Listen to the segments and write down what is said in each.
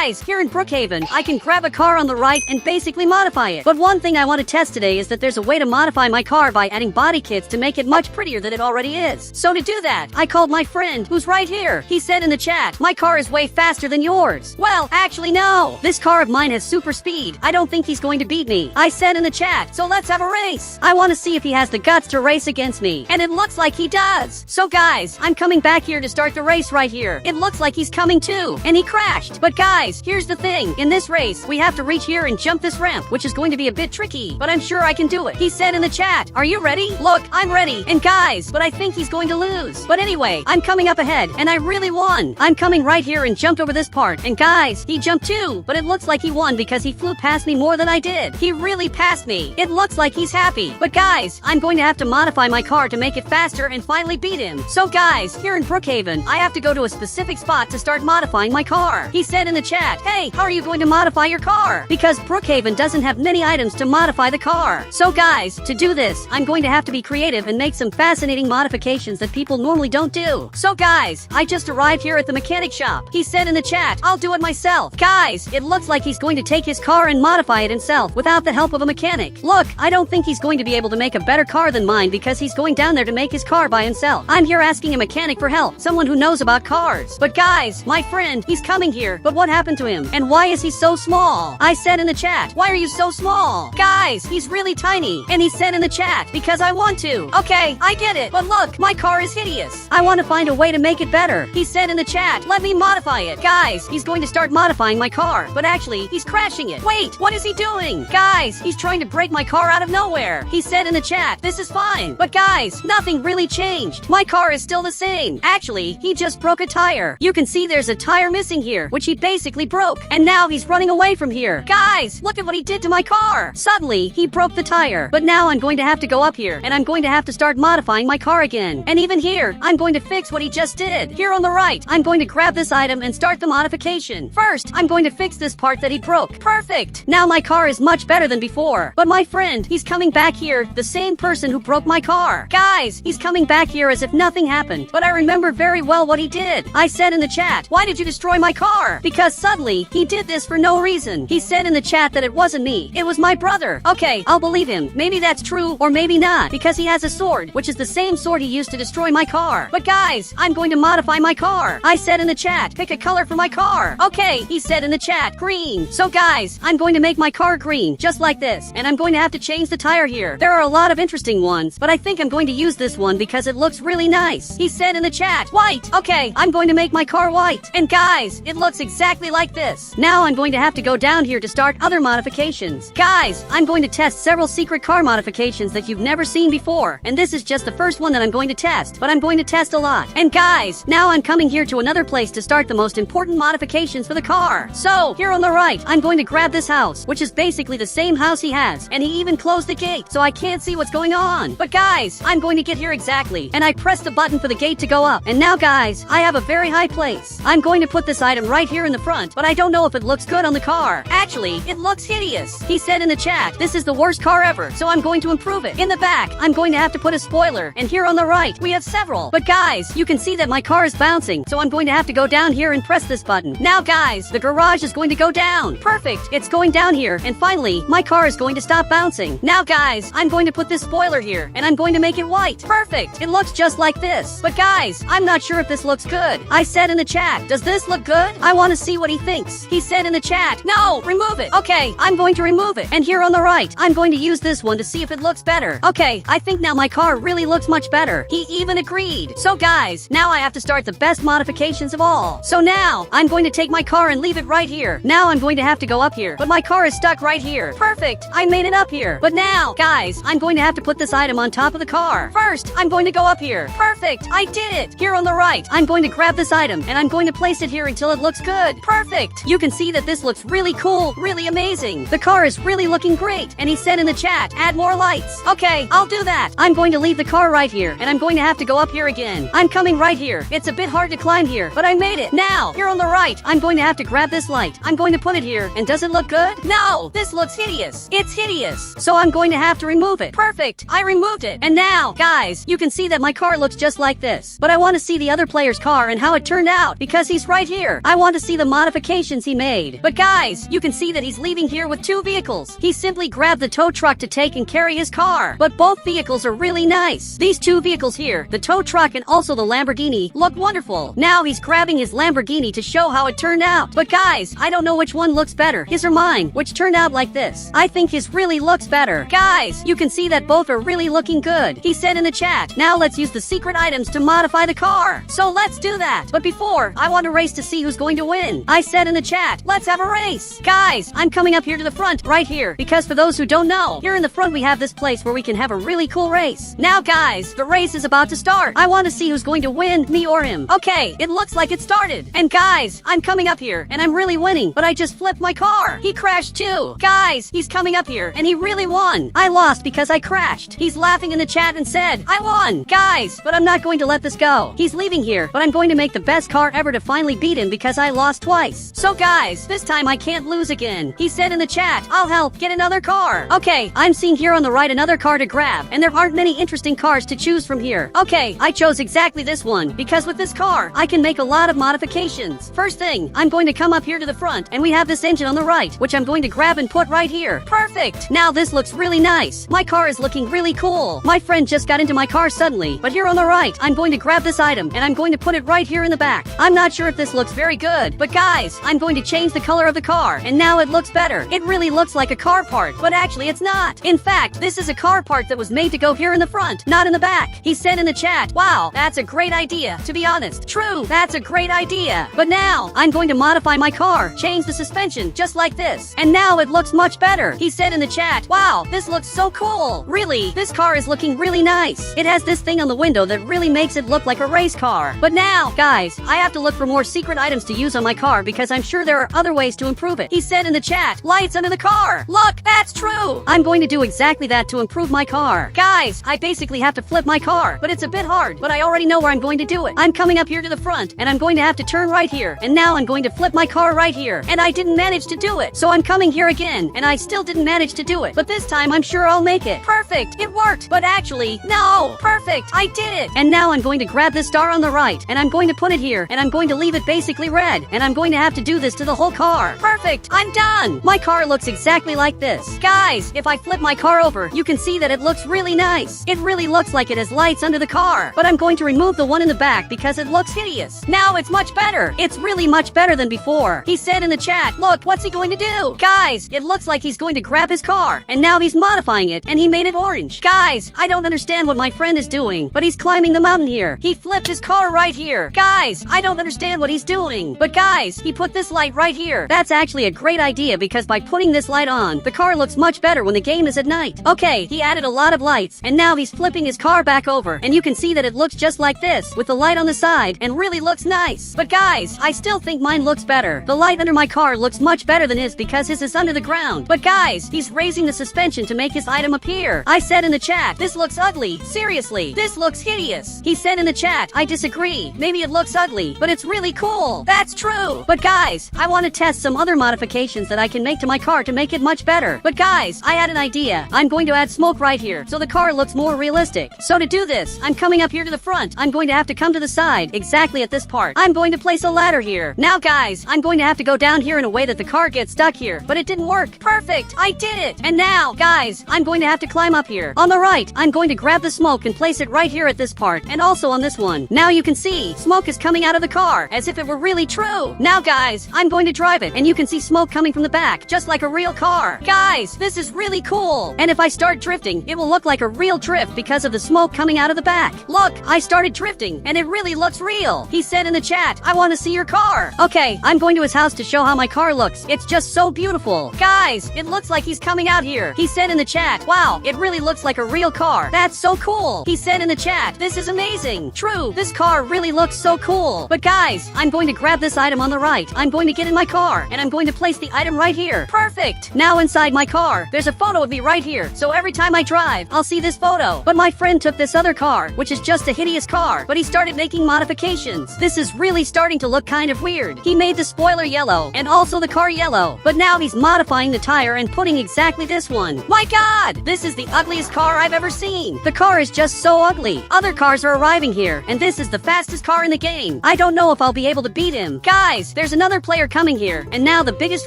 guys, here in Brookhaven, I can grab a car on the right and basically modify it. But one thing I want to test today is that there's a way to modify my car by adding body kits to make it much prettier than it already is. So to do that, I called my friend, who's right here. He said in the chat, my car is way faster than yours. Well, actually no. This car of mine has super speed. I don't think he's going to beat me. I said in the chat, so let's have a race. I want to see if he has the guts to race against me. And it looks like he does. So guys, I'm coming back here to start the race right here. It looks like he's coming too. And he crashed. But guys, here's the thing. In this race, we have to reach here and jump this ramp, which is going to be a bit tricky, but I'm sure I can do it. He said in the chat, are you ready? Look, I'm ready. And guys, but I think he's going to lose. But anyway, I'm coming up ahead, and I really won. I'm coming right here and jumped over this part. And guys, he jumped too, but it looks like he won because he flew past me more than I did. He really passed me. It looks like he's happy. But guys, I'm going to have to modify my car to make it faster and finally beat him. So guys, here in Brookhaven, I have to go to a specific spot to start modifying my car. He said in the chat, hey, how are you going to modify your car? Because Brookhaven doesn't have many items to modify the car. So guys, to do this, I'm going to have to be creative and make some fascinating modifications that people normally don't do. So guys, I just arrived here at the mechanic shop. He said in the chat, I'll do it myself. Guys, it looks like he's going to take his car and modify it himself without the help of a mechanic. Look, I don't think he's going to be able to make a better car than mine because he's going down there to make his car by himself. I'm here asking a mechanic for help, someone who knows about cars. But guys, my friend, he's coming here. But what happened to him? And why is he so small? I said in the chat, why are you so small? Guys, he's really tiny. And he said in the chat, because I want to. Okay, I get it. But look, my car is hideous. I want to find a way to make it better. He said in the chat, let me modify it. Guys, he's going to start modifying my car. But actually, he's crashing it. Wait, what is he doing? Guys, he's trying to break my car out of nowhere. He said in the chat, this is fine. But guys, nothing really changed. My car is still the same. Actually, he just broke a tire. You can see there's a tire missing here, which he basically broke. And now he's running away from here. Guys, look at what he did to my car. Suddenly, he broke the tire. But now I'm going to have to go up here, and I'm going to have to start modifying my car again. And even here, I'm going to fix what he just did. Here on the right, I'm going to grab this item and start the modification. First, I'm going to fix this part that he broke. Perfect! Now my car is much better than before. But my friend, he's coming back here, the same person who broke my car. Guys, he's coming back here as if nothing happened. But I remember very well what he did. I said in the chat, why did you destroy my car? Because suddenly, he did this for no reason. He said in the chat that it wasn't me. It was my brother. Okay, I'll believe him. Maybe that's true, or maybe not. Because he has a sword, which is the same sword he used to destroy my car. But guys, I'm going to modify my car. I said in the chat, pick a color for my car. Okay, he said in the chat, green. So guys, I'm going to make my car green, just like this. And I'm going to have to change the tire here. There are a lot of interesting ones, but I think I'm going to use this one because it looks really nice. He said in the chat, white. Okay, I'm going to make my car white. And guys, it looks exactly like this. Now I'm going to have to go down here to start other modifications. Guys, I'm going to test several secret car modifications that you've never seen before. And this is just the first one that I'm going to test, but I'm going to test a lot. And guys, now I'm coming here to another place to start the most important modifications for the car. So, here on the right, I'm going to grab this house, which is basically the same house he has. And he even closed the gate, so I can't see what's going on. But guys, I'm going to get here exactly. And I pressed the button for the gate to go up. And now guys, I have a very high place. I'm going to put this item right here in the front, but I don't know if it looks good on the car. Actually, it looks hideous. He said in the chat, this is the worst car ever, so I'm going to improve it. In the back, I'm going to have to put a spoiler. And here on the right, we have several. But guys, you can see that my car is bouncing, so I'm going to have to go down here and press this button. Now guys, the garage is going to go down. Perfect, it's going down here. And finally, my car is going to stop bouncing. Now guys, I'm going to put this spoiler here, and I'm going to make it white. Perfect, it looks just like this. But guys, I'm not sure if this looks good. I said in the chat, does this look good? I want to see what he thinks. He said in the chat, no, remove it. Okay, I'm going to remove it. And here on the right, I'm going to use this one to see if it looks better. Okay, I think now my car really looks much better. He even agreed. So guys, now I have to start the best modifications of all. So now, I'm going to take my car and leave it right here. Now I'm going to have to go up here, but my car is stuck right here. Perfect, I made it up here. But now, guys, I'm going to have to put this item on top of the car. First, I'm going to go up here. Perfect, I did it. Here on the right, I'm going to grab this item, and I'm going to place it here until it looks good. Perfect, you can see that this looks really cool, really amazing. The car is really looking great. And he said in the chat, add more lights. Okay, I'll do that. I'm going to leave the car right here, and I'm going to have to go up here again. I'm coming right here. It's a bit hard to climb here, but I made it. Now, here on the right, I'm going to have to grab this light. I'm going to put it here, and does it look good? No, this looks hideous. It's hideous. So I'm going to have to remove it. Perfect, I removed it. And now, guys, you can see that my car looks just like this. But I want to see the other player's car and how it turned out, because he's right here. I want to see the modification modifications he made. But guys, you can see that he's leaving here with 2 vehicles. He simply grabbed the tow truck to take and carry his car. But both vehicles are really nice. These 2 vehicles here, the tow truck and also the Lamborghini, look wonderful. Now he's grabbing his Lamborghini to show how it turned out. But guys, I don't know which one looks better, his or mine, which turned out like this. I think his really looks better. Guys, you can see that both are really looking good. He said in the chat, now let's use the secret items to modify the car. So let's do that. But before, I want to race to see who's going to win. I said in the chat, let's have a race. Guys, I'm coming up here to the front, right here, because for those who don't know, here in the front we have this place where we can have a really cool race. Now guys, the race is about to start. I want to see who's going to win, me or him. Okay, it looks like it started. And guys, I'm coming up here, and I'm really winning, but I just flipped my car. He crashed too. Guys, he's coming up here, and he really won. I lost because I crashed. He's laughing in the chat and said, I won. Guys, but I'm not going to let this go. He's leaving here, but I'm going to make the best car ever to finally beat him because I lost twice. So guys, this time I can't lose again. He said in the chat, I'll help get another car. Okay, I'm seeing here on the right another car to grab, and there aren't many interesting cars to choose from here. Okay, I chose exactly this one, because with this car, I can make a lot of modifications. First thing, I'm going to come up here to the front, and we have this engine on the right, which I'm going to grab and put right here. Perfect! Now this looks really nice. My car is looking really cool. My friend just got into my car suddenly, but here on the right, I'm going to grab this item, and I'm going to put it right here in the back. I'm not sure if this looks very good, but guys, I'm going to change the color of the car, and now it looks better. It really looks like a car part, but actually it's not. In fact, this is a car part that was made to go here in the front, not in the back. He said in the chat, wow, that's a great idea. To be honest, true, that's a great idea. But now, I'm going to modify my car, change the suspension, just like this. And now it looks much better. He said in the chat, wow, this looks so cool. Really, this car is looking really nice. It has this thing on the window that really makes it look like a race car. But now, guys, I have to look for more secret items to use on my car because I'm sure there are other ways to improve it. He said in the chat, lights under the car. Look, that's true. I'm going to do exactly that to improve my car. Guys, I basically have to flip my car, but it's a bit hard, but I already know where I'm going to do it. I'm coming up here to the front, and I'm going to have to turn right here, and now I'm going to flip my car right here, and I didn't manage to do it. So I'm coming here again, and I still didn't manage to do it, but this time I'm sure I'll make it. Perfect, it worked, but actually, no, perfect, I did it. And now I'm going to grab this star on the right, and I'm going to put it here, and I'm going to leave it basically red, and I'm going to have to do this to the whole car. Perfect, I'm done. My car looks exactly like this. Guys, if I flip my car over, you can see that it looks really nice. It really looks like it has lights under the car, but I'm going to remove the one in the back because it looks hideous. Now it's much better. It's really much better than before. He said in the chat, look, what's he going to do? Guys, it looks like he's going to grab his car, and now he's modifying it, and he made it orange. Guys, I don't understand what my friend is doing, but he's climbing the mountain here. He flipped his car right here. Guys, I don't understand what he's doing, but guys, he put this light right here. That's actually a great idea because by putting this light on, the car looks much better when the game is at night. Okay, he added a lot of lights, and now he's flipping his car back over, and you can see that it looks just like this, with the light on the side, and really looks nice. But guys, I still think mine looks better. The light under my car looks much better than his because his is under the ground. But guys, he's raising the suspension to make his item appear. I said in the chat, this looks ugly. Seriously, this looks hideous. He said in the chat, I disagree. Maybe it looks ugly, but it's really cool. That's true. But guys, I want to test some other modifications that I can make to my car to make it much better. But guys, I had an idea. I'm going to add smoke right here so the car looks more realistic. So to do this, I'm coming up here to the front. I'm going to have to come to the side, exactly at this part. I'm going to place a ladder here. Now guys, I'm going to have to go down here in a way that the car gets stuck here, but it didn't work. Perfect, I did it. And now, guys, I'm going to have to climb up here. On the right, I'm going to grab the smoke and place it right here at this part, and also on this one. Now you can see, smoke is coming out of the car, as if it were really true. Now guys, I'm going to drive it, and you can see smoke coming from the back, just like a real car. Guys, this is really cool. And if I start drifting, it will look like a real drift because of the smoke coming out of the back. Look, I started drifting, and it really looks real. He said in the chat, I want to see your car. Okay, I'm going to his house to show how my car looks. It's just so beautiful. Guys, it looks like he's coming out here. He said in the chat, wow, it really looks like a real car. That's so cool. He said in the chat, this is amazing. True, this car really looks so cool. But guys, I'm going to grab this item on the right. I'm going to get in my car, and I'm going to place the item right here. Perfect. Now inside my car, there's a photo of me right here. So every time I drive, I'll see this photo. But my friend took this other car, which is just a hideous car, but he started making modifications. This is really starting to look kind of weird. He made the spoiler yellow, and also the car yellow. But now he's modifying the tire and putting exactly this one. My god! This is the ugliest car I've ever seen. The car is just so ugly. Other cars are arriving here, and this is the fastest car in the game. I don't know if I'll be able to beat him. Guys, there's there's another player coming here, and now the biggest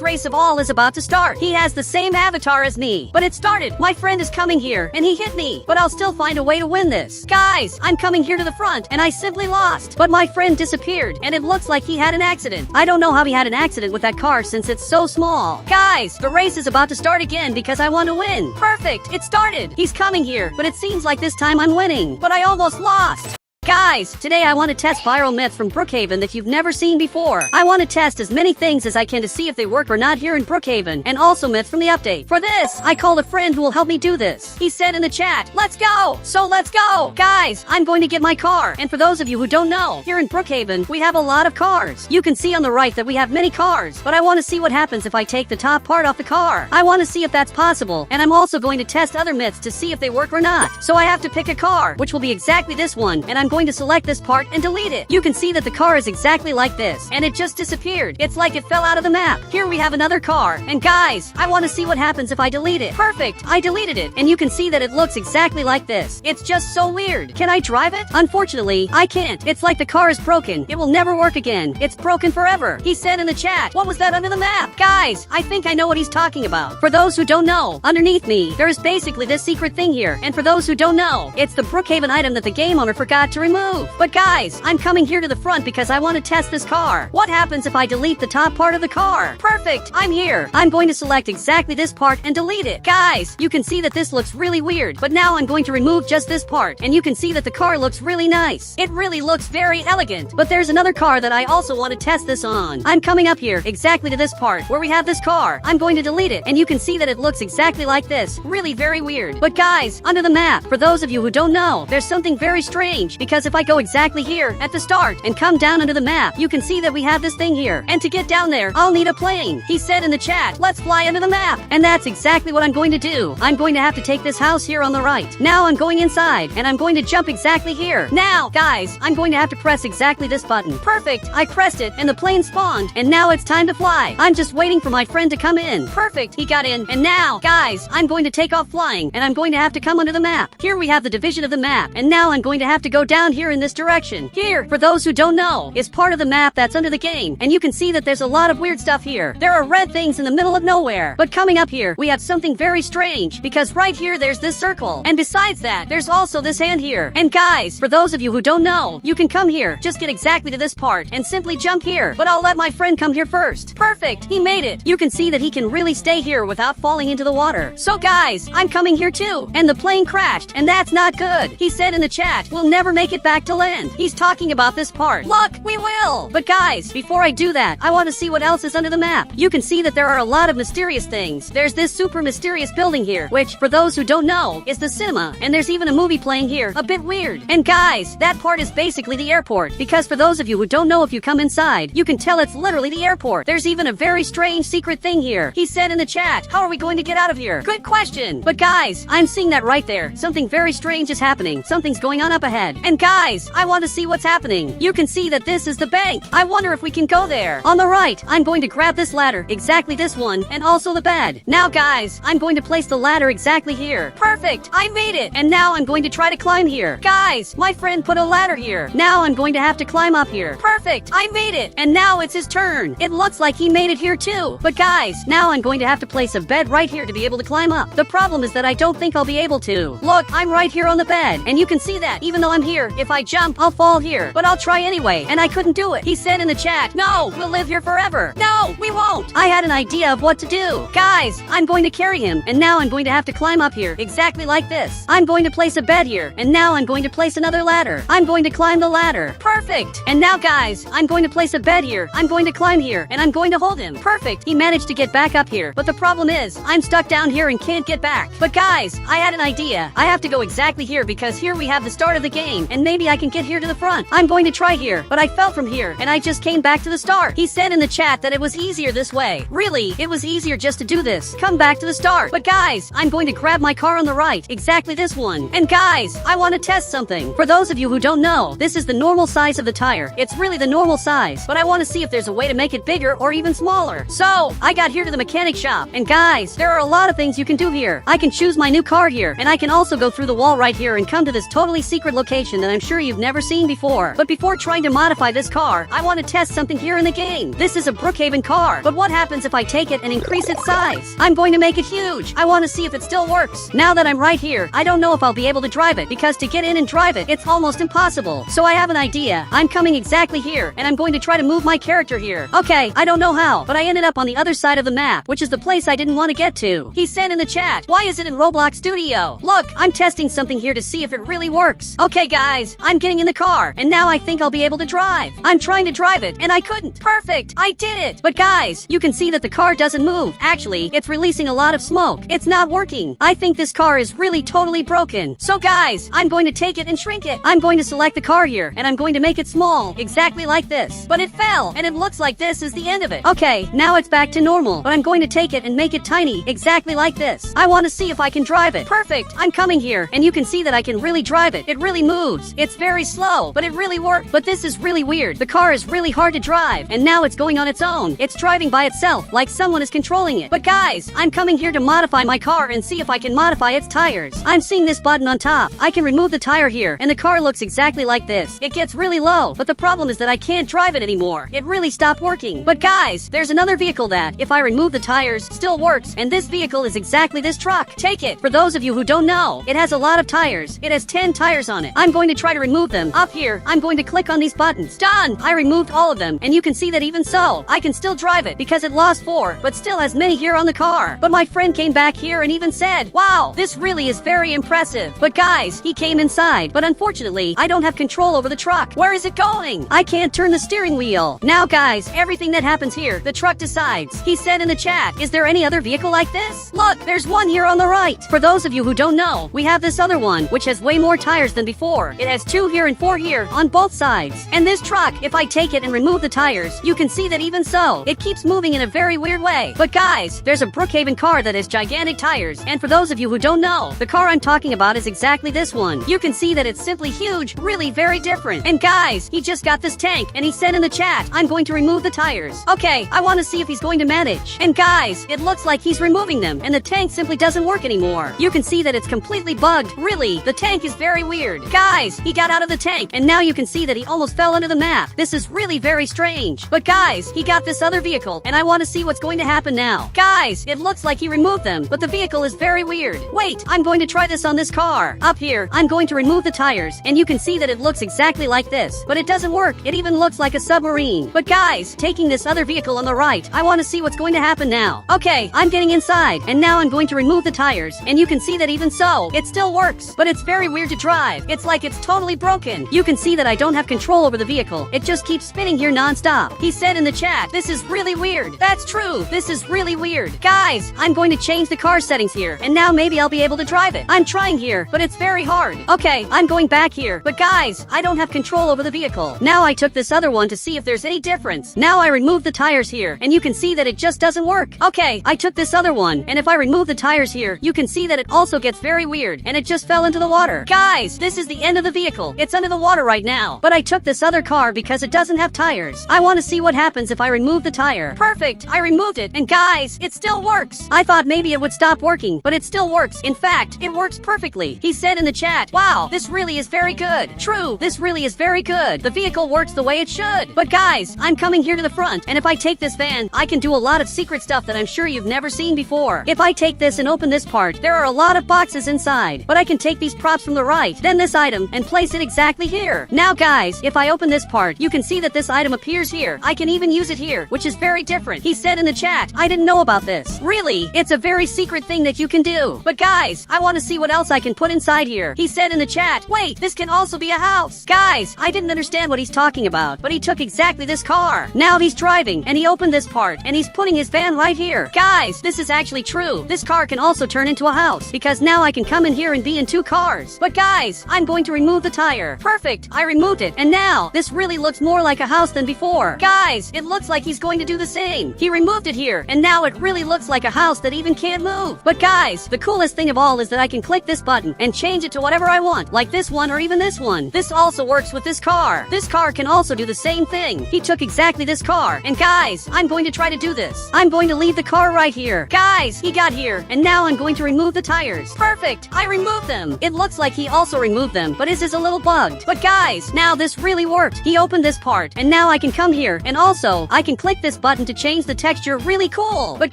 race of all is about to start. He has the same avatar as me, but it started. My friend is coming here, and he hit me, but I'll still find a way to win this. Guys, I'm coming here to the front, and I simply lost. But my friend disappeared, and it looks like he had an accident. I don't know how he had an accident with that car since it's so small. Guys, the race is about to start again because I want to win. Perfect, it started. He's coming here, but it seems like this time I'm winning. But I almost lost. Guys, today I want to test viral myths from Brookhaven that you've never seen before. I want to test as many things as I can to see if they work or not here in Brookhaven, and also myths from the update. For this, I called a friend who will help me do this. He said in the chat, let's go! So let's go! Guys, I'm going to get my car. And for those of you who don't know, here in Brookhaven, we have a lot of cars. You can see on the right that we have many cars, but I want to see what happens if I take the top part off the car. I want to see if that's possible, and I'm also going to test other myths to see if they work or not. So I have to pick a car, which will be exactly this one, and I'm going to select this part and delete it. You can see that the car is exactly like this, and it just disappeared. It's like it fell out of the map. Here we have another car, and guys, I want to see what happens if I delete it. Perfect, I deleted it, and you can see that it looks exactly like this. It's just so weird. Can I drive it? Unfortunately, I can't. It's like the car is broken. It will never work again. It's broken forever. He said in the chat, what was that under the map? Guys, I think I know what he's talking about. For those who don't know, underneath me, there is basically this secret thing here, and for those who don't know, it's the Brookhaven item that the game owner forgot to remove. But guys, I'm coming here to the front because I want to test this car. What happens if I delete the top part of the car? Perfect, I'm here. I'm going to select exactly this part and delete it. Guys, you can see that this looks really weird, but now I'm going to remove just this part, and you can see that the car looks really nice. It really looks very elegant. But there's another car that I also want to test this on. I'm coming up here exactly to this part where we have this car. I'm going to delete it, and you can see that it looks exactly like this. Really very weird. But guys, under the map, for those of you who don't know, there's something very strange, because if I go exactly here at the start and come down under the map, you can see that we have this thing here, and to get down there I'll need a plane. He said in the chat, let's fly under the map, and that's exactly what I'm going to do. I'm going to have to take this house here on the right. Now I'm going inside, and I'm going to jump exactly here. Now guys, I'm going to have to press exactly this button. Perfect, I pressed it and the plane spawned, and now it's time to fly. I'm just waiting for my friend to come in. Perfect, he got in, and now guys, I'm going to take off flying, and I'm going to have to come under the map. Here we have the division of the map, and now I'm going to have to go down here in this direction. Here, for those who don't know, is part of the map that's under the game, and you can see that there's a lot of weird stuff here. There are red things in the middle of nowhere, but coming up here, we have something very strange, because right here there's this circle, and besides that, there's also this hand here. And guys, for those of you who don't know, you can come here, just get exactly to this part, and simply jump here, but I'll let my friend come here first. Perfect, he made it. You can see that he can really stay here without falling into the water. So guys, I'm coming here too, and the plane crashed, and that's not good. He said in the chat, we'll never make it back to land. He's talking about this part. Look, we will! But guys, before I do that, I want to see what else is under the map. You can see that there are a lot of mysterious things. There's this super mysterious building here, which, for those who don't know, is the cinema. And there's even a movie playing here, a bit weird. And guys, that part is basically the airport, because for those of you who don't know, if you come inside, you can tell it's literally the airport. There's even a very strange secret thing here. He said in the chat, how are we going to get out of here? Good question. But guys, I'm seeing that right there. Something very strange is happening. Something's going on up ahead. And guys, I want to see what's happening. You can see that this is the bank. I wonder if we can go there. On the right, I'm going to grab this ladder, exactly this one, and also the bed. Now guys, I'm going to place the ladder exactly here. Perfect, I made it. And now I'm going to try to climb here. Guys, my friend put a ladder here. Now I'm going to have to climb up here. Perfect, I made it. And now it's his turn. It looks like he made it here too. But guys, now I'm going to have to place a bed right here to be able to climb up. The problem is that I don't think I'll be able to. Look, I'm right here on the bed, and you can see that even though I'm here, if I jump, I'll fall here. But I'll try anyway, and I couldn't do it. He said in the chat, no, we'll live here forever. No, we won't. I had an idea of what to do. Guys, I'm going to carry him, and now I'm going to have to climb up here, exactly like this. I'm going to place a bed here, and now I'm going to place another ladder. I'm going to climb the ladder. Perfect. And now guys, I'm going to place a bed here. I'm going to climb here, and I'm going to hold him. Perfect. He managed to get back up here, but the problem is, I'm stuck down here and can't get back. But guys, I had an idea. I have to go exactly here because here we have the start of the game, and maybe I can get here to the front. I'm going to try here, but I fell from here, and I just came back to the start. He said in the chat that it was easier this way. Really, it was easier just to do this. Come back to the start. But guys, I'm going to grab my car on the right, exactly this one. And guys, I want to test something. For those of you who don't know, this is the normal size of the tire. It's really the normal size, but I want to see if there's a way to make it bigger or even smaller. So, I got here to the mechanic shop, and guys, there are a lot of things you can do here. I can choose my new car here, and I can also go through the wall right here and come to this totally secret location option that I'm sure you've never seen before. But before trying to modify this car, I want to test something here in the game. This is a Brookhaven car, but what happens if I take it and increase its size? I'm going to make it huge. I want to see if it still works. Now that I'm right here, I don't know if I'll be able to drive it, because to get in and drive it, it's almost impossible. So I have an idea. I'm coming exactly here, and I'm going to try to move my character here. Okay, I don't know how, but I ended up on the other side of the map, which is the place I didn't want to get to. He said in the chat, why is it in Roblox Studio? Look, I'm testing something here to see if it really works. Okay guys, I'm getting in the car, and now I think I'll be able to drive. I'm trying to drive it, and I couldn't. Perfect, I did it. But guys, you can see that the car doesn't move. Actually, it's releasing a lot of smoke. It's not working. I think this car is really totally broken. So guys, I'm going to take it and shrink it. I'm going to select the car here, and I'm going to make it small, exactly like this. But it fell, and it looks like this is the end of it. Okay, now it's back to normal, but I'm going to take it and make it tiny, exactly like this. I want to see if I can drive it. Perfect, I'm coming here, and you can see that I can really drive it. It really moves. It's very slow, but it really worked. But this is really weird. The car is really hard to drive, and now it's going on its own. It's driving by itself, like someone is controlling it. But guys, I'm coming here to modify my car and see if I can modify its tires. I'm seeing this button on top. I can remove the tire here, and the car looks exactly like this. It gets really low, but the problem is that I can't drive it anymore. It really stopped working. But guys, there's another vehicle that, if I remove the tires, still works, and this vehicle is exactly this truck. Take it. For those of you who don't know, it has a lot of tires. It has 10 tires on it. I'm going to try to remove them. Up here, I'm going to click on these buttons. Done! I removed all of them, and you can see that even so, I can still drive it because it lost 4, but still has many here on the car. But my friend came back here and even said, wow, this really is very impressive. But guys, he came inside, but unfortunately, I don't have control over the truck. Where is it going? I can't turn the steering wheel. Now guys, everything that happens here, the truck decides. He said in the chat, is there any other vehicle like this? Look, there's one here on the right. For those of you who don't know, we have this other one, which has way more tires than before. It has 2 here and 4 here on both sides. And this truck, if I take it and remove the tires, you can see that even so, it keeps moving in a very weird way. But guys, there's a Brookhaven car that has gigantic tires. And for those of you who don't know, the car I'm talking about is exactly this one. You can see that it's simply huge, really very different. And guys, he just got this tank, and he said in the chat, I'm going to remove the tires. Okay, I want to see if he's going to manage. And guys, it looks like he's removing them, and the tank simply doesn't work anymore. You can see that it's completely bugged. Really, the tank is very weird. Guys, he got out of the tank, and now you can see that he almost fell under the map. This is really very strange. But guys, he got this other vehicle, and I want to see what's going to happen now. Guys, it looks like he removed them, but the vehicle is very weird. Wait, I'm going to try this on this car. Up here, I'm going to remove the tires, and you can see that it looks exactly like this. But it doesn't work. It even looks like a submarine. But guys, taking this other vehicle on the right, I want to see what's going to happen now. Okay, I'm getting inside, and now I'm going to remove the tires, and you can see that even so, it still works. But it's very weird to drive. It's like it's totally broken. You can see that I don't have control over the vehicle. It just keeps spinning here non-stop. He said in the chat, this is really weird. That's true. This is really weird. Guys, I'm going to change the car settings here, and now maybe I'll be able to drive it. I'm trying here, but it's very hard. Okay, I'm going back here. But guys, I don't have control over the vehicle. Now I took this other one to see if there's any difference. Now I removed the tires here, and you can see that it just doesn't work. Okay, I took this other one, and if I remove the tires here, you can see that it also gets very weird, and it just fell into the water. Guys, this is the end of the vehicle. It's under the water right now. But I took this other car because it doesn't have tires. I want to see what happens if I remove the tire. Perfect, I removed it, and guys, it still works. I thought maybe it would stop working, but it still works. In fact, it works perfectly. He said in the chat, wow, this really is very good. True, this really is very good. The vehicle works the way it should. But guys, I'm coming here to the front, and if I take this van, I can do a lot of secret stuff that I'm sure you've never seen before. If I take this and open this part, there are a lot of boxes inside, but I can take these props from the right, then this item, and place it exactly here. Now guys, if I open this part, you can see that this item appears here. I can even use it here, which is very different. He said in the chat, I didn't know about this. Really, it's a very secret thing that you can do. But guys, I want to see what else I can put inside here. He said in the chat, wait, this can also be a house. Guys, I didn't understand what he's talking about, but he took exactly this car. Now he's driving, and he opened this part, and he's putting his van right here. Guys, this is actually true. This car can also turn into a house, because now I can come in here and be in 2 cars. But guys, I'm going to remove the tire. Perfect, I removed it, and now, this really looks more like a house than before. Guys, it looks like he's going to do the same. He removed it here, and now it really looks like a house that even can't move. But guys, the coolest thing of all is that I can click this button and change it to whatever I want, like this one or even this one. This also works with this car. This car can also do the same thing. He took exactly this car, and guys, I'm going to try to do this. I'm going to leave the car right here. Guys, he got here, and now I'm going to remove the tires. Perfect, I removed them. It looks like he also removed them, but his is a little bugged. But guys, now this really worked. He opened this part, and now I can come here, and also, I can click this button to change the texture. Really cool. But